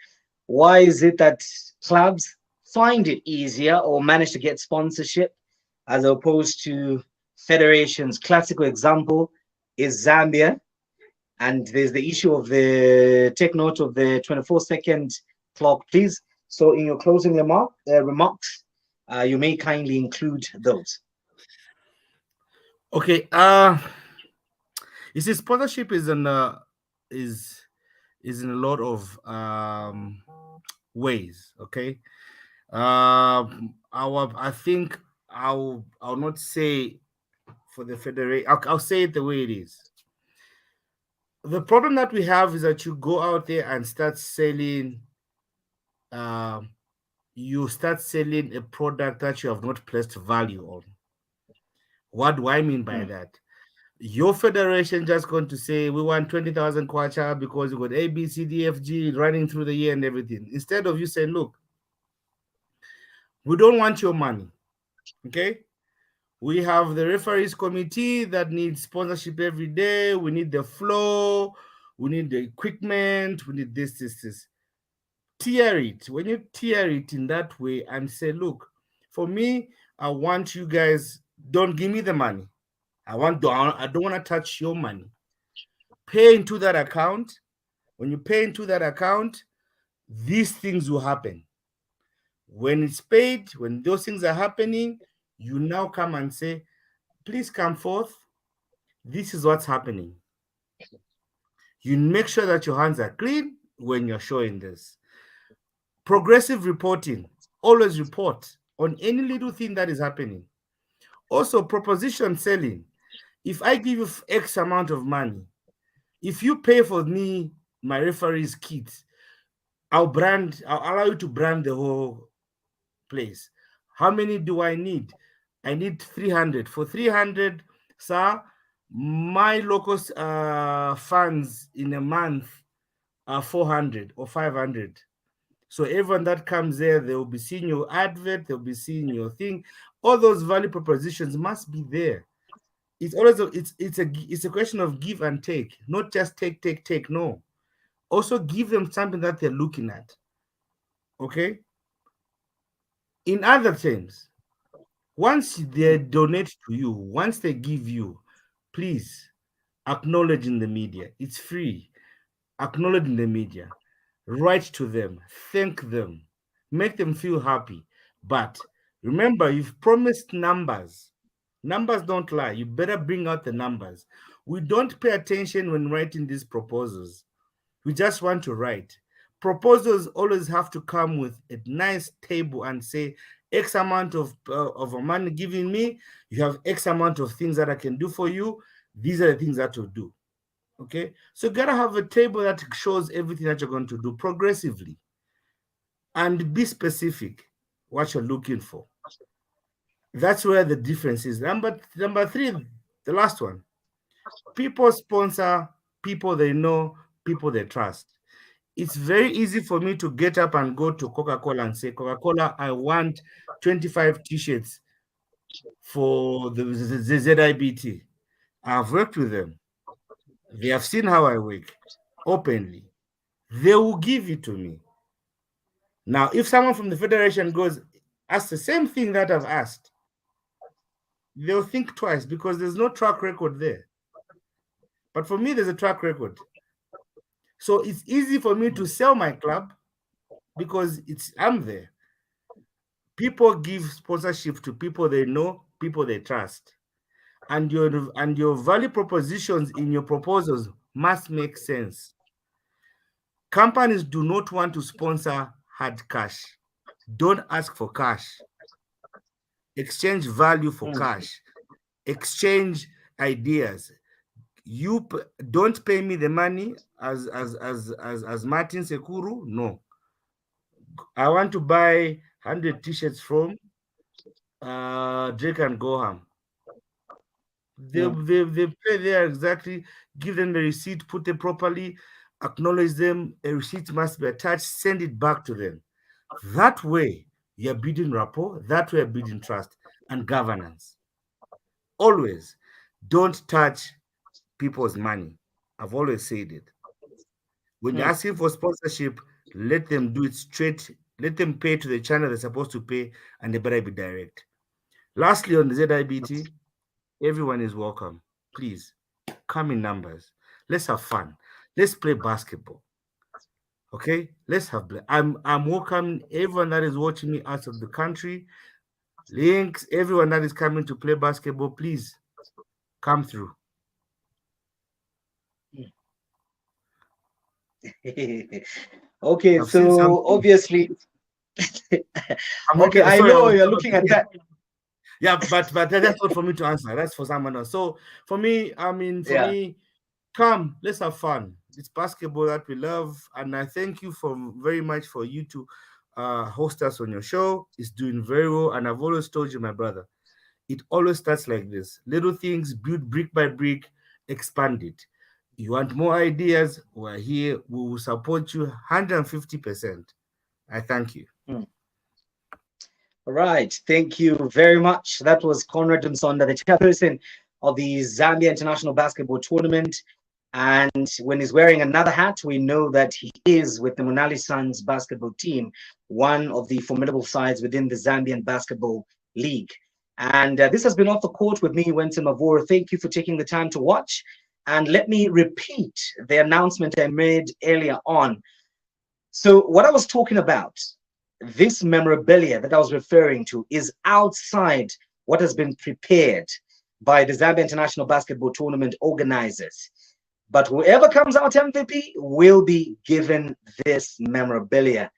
why is it that clubs find it easier or manage to get sponsorship as opposed to federations? Classical example is Zambia, and there's the issue of the take note of the 24-second clock, please. So in your closing remarks, you may kindly include those. Okay. You see, sponsorship is in a lot of ways. Okay. I think I'll not say for the federation. I'll say it the way it is. The problem that we have is that you go out there and start selling. You start selling a product that you have not placed value on. What do I mean by that? Your federation just going to say we want 20,000 kwacha because you got A, B, C, D, F, G running through the year and everything. Instead of you saying, look, we don't want your money. Okay. We have the referees committee that needs sponsorship every day. We need the flow. We need the equipment. We need this. Tier it. When you tier it in that way and say, look, for me, I want you guys, don't give me the money. I don't want to touch your money. Pay into that account. When you pay into that account, these things will happen. When it's paid, when those things are happening, you now come and say, please come forth. This is what's happening. You make sure that your hands are clean when you're showing this. Progressive reporting. Always report on any little thing that is happening. Also, proposition selling. If I give you X amount of money, if you pay for me my referee's kit, I'll allow you to brand the whole place. How many do I need? I need 300. For 300, sir, my local funds in a month are 400 or 500. So everyone that comes there, they will be seeing your advert, they'll be seeing your thing. All those value propositions must be there. It's always it's a question of give and take, not just take. No, also give them something that they're looking at. Okay. In other terms, once they donate to you, once they give you, please acknowledge in the media. It's free. Acknowledge in the media. Write to them. Thank them. Make them feel happy. But remember, you've promised numbers. Numbers don't lie. You better bring out the numbers. We don't pay attention when writing these proposals. We just want to write. Proposals always have to come with a nice table and say, X amount of money given me, you have X amount of things that I can do for you. These are the things that you'll do. Okay? So you gotta have a table that shows everything that you're going to do progressively. And be specific what you're looking for. That's where the difference is. Number three, the last one. People sponsor people they know, people they trust. It's very easy for me to get up and go to Coca-Cola and say, Coca-Cola, I want 25 t-shirts for the ZIBT. I've worked with them. They have seen how I work openly. They will give it to me. Now, if someone from the federation goes, ask the same thing that I've asked, they'll think twice because there's no track record there. But for me, there's a track record. So it's easy for me to sell my club because I'm there. People give sponsorship to people they know, people they trust. And your value propositions in your proposals must make sense. Companies do not want to sponsor hard cash. Don't ask for cash. Exchange value for cash. Exchange ideas. Don't pay me the money as Martin Sekuru. No, I want to buy 100 t-shirts from Drake and Goham. They play there exactly. Give them the receipt, put it properly, acknowledge them. A receipt must be attached. Send it back to them. That way, you're building rapport. That way, you're building trust and governance. Always, don't touch people's money. I've always said it. When they're asking for sponsorship, let them do it straight. Let them pay to the channel they're supposed to pay, and they better be direct. Lastly, on the ZIBT, everyone is welcome. Please come in numbers. Let's have fun. Let's play basketball. Okay, let's have. I'm welcoming everyone that is watching me out of the country. Links, everyone that is coming to play basketball, please come through. Okay, so obviously, okay, I know you're looking at that. Yeah, but that's not for me to answer. That's for someone else. So for me, I mean, for me, come, let's have fun. It's basketball that we love, and I thank you very much for you to host us on your show. It's doing very well, and I've always told you, my brother, it always starts like this: little things, built brick by brick, expand it. You want more ideas? We're here. We will support you 150%. I thank you. All right, thank you very much. That was Conrad Msonda, the chairperson of the Zambia International Basketball Tournament. And when he's wearing another hat, we know that he is with the Monali Suns basketball team, one of the formidable sides within the Zambian Basketball League. And this has been Off the Court with me, Wenson Mavor. Thank you for taking the time to watch. And let me repeat the announcement I made earlier on. So what I was talking about, this memorabilia that I was referring to, is outside what has been prepared by the Zambia International Basketball Tournament organizers. But whoever comes out MVP will be given this memorabilia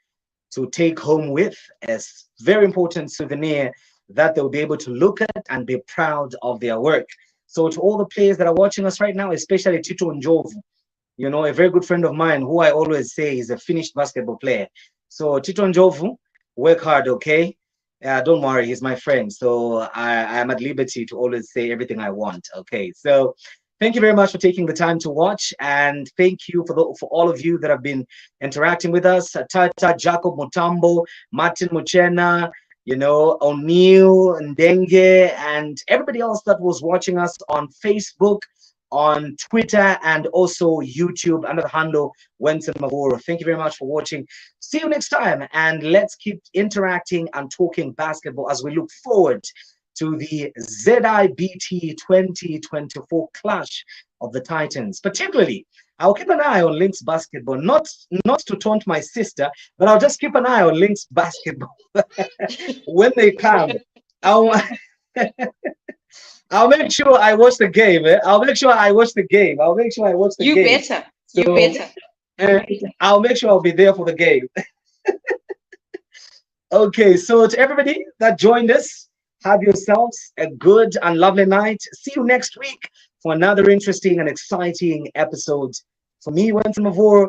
to take home with, as very important souvenir that they'll be able to look at and be proud of their work. So to all the players that are watching us right now, especially Tito Njovu, you know, a very good friend of mine who I always say is a finished basketball player. So Tito Njovu, work hard, okay? Don't worry, he's my friend. So I am at liberty to always say everything I want, okay? So thank you very much for taking the time to watch, and thank you for all of you that have been interacting with us. Tata, Jacob Mutambo, Martin Muchena, you know, O'Neill, Ndenge, and everybody else that was watching us on Facebook, on Twitter, and also YouTube under the handle Wenson Mavoro. Thank you very much for watching. See you next time, and let's keep interacting and talking basketball as we look forward to the ZIBT 2024 Clash of the Titans. Particularly, I'll keep an eye on Lynx basketball, not to taunt my sister, but I'll just keep an eye on Lynx basketball. When they come, I'll make sure I watch the game. I'll make sure I watch the game. You game. Better. So, you better. I'll make sure I'll be there for the game. Okay, so to everybody that joined us, have yourselves a good and lovely night. See you next week for another interesting and exciting episode. For me, Wenson Mavor,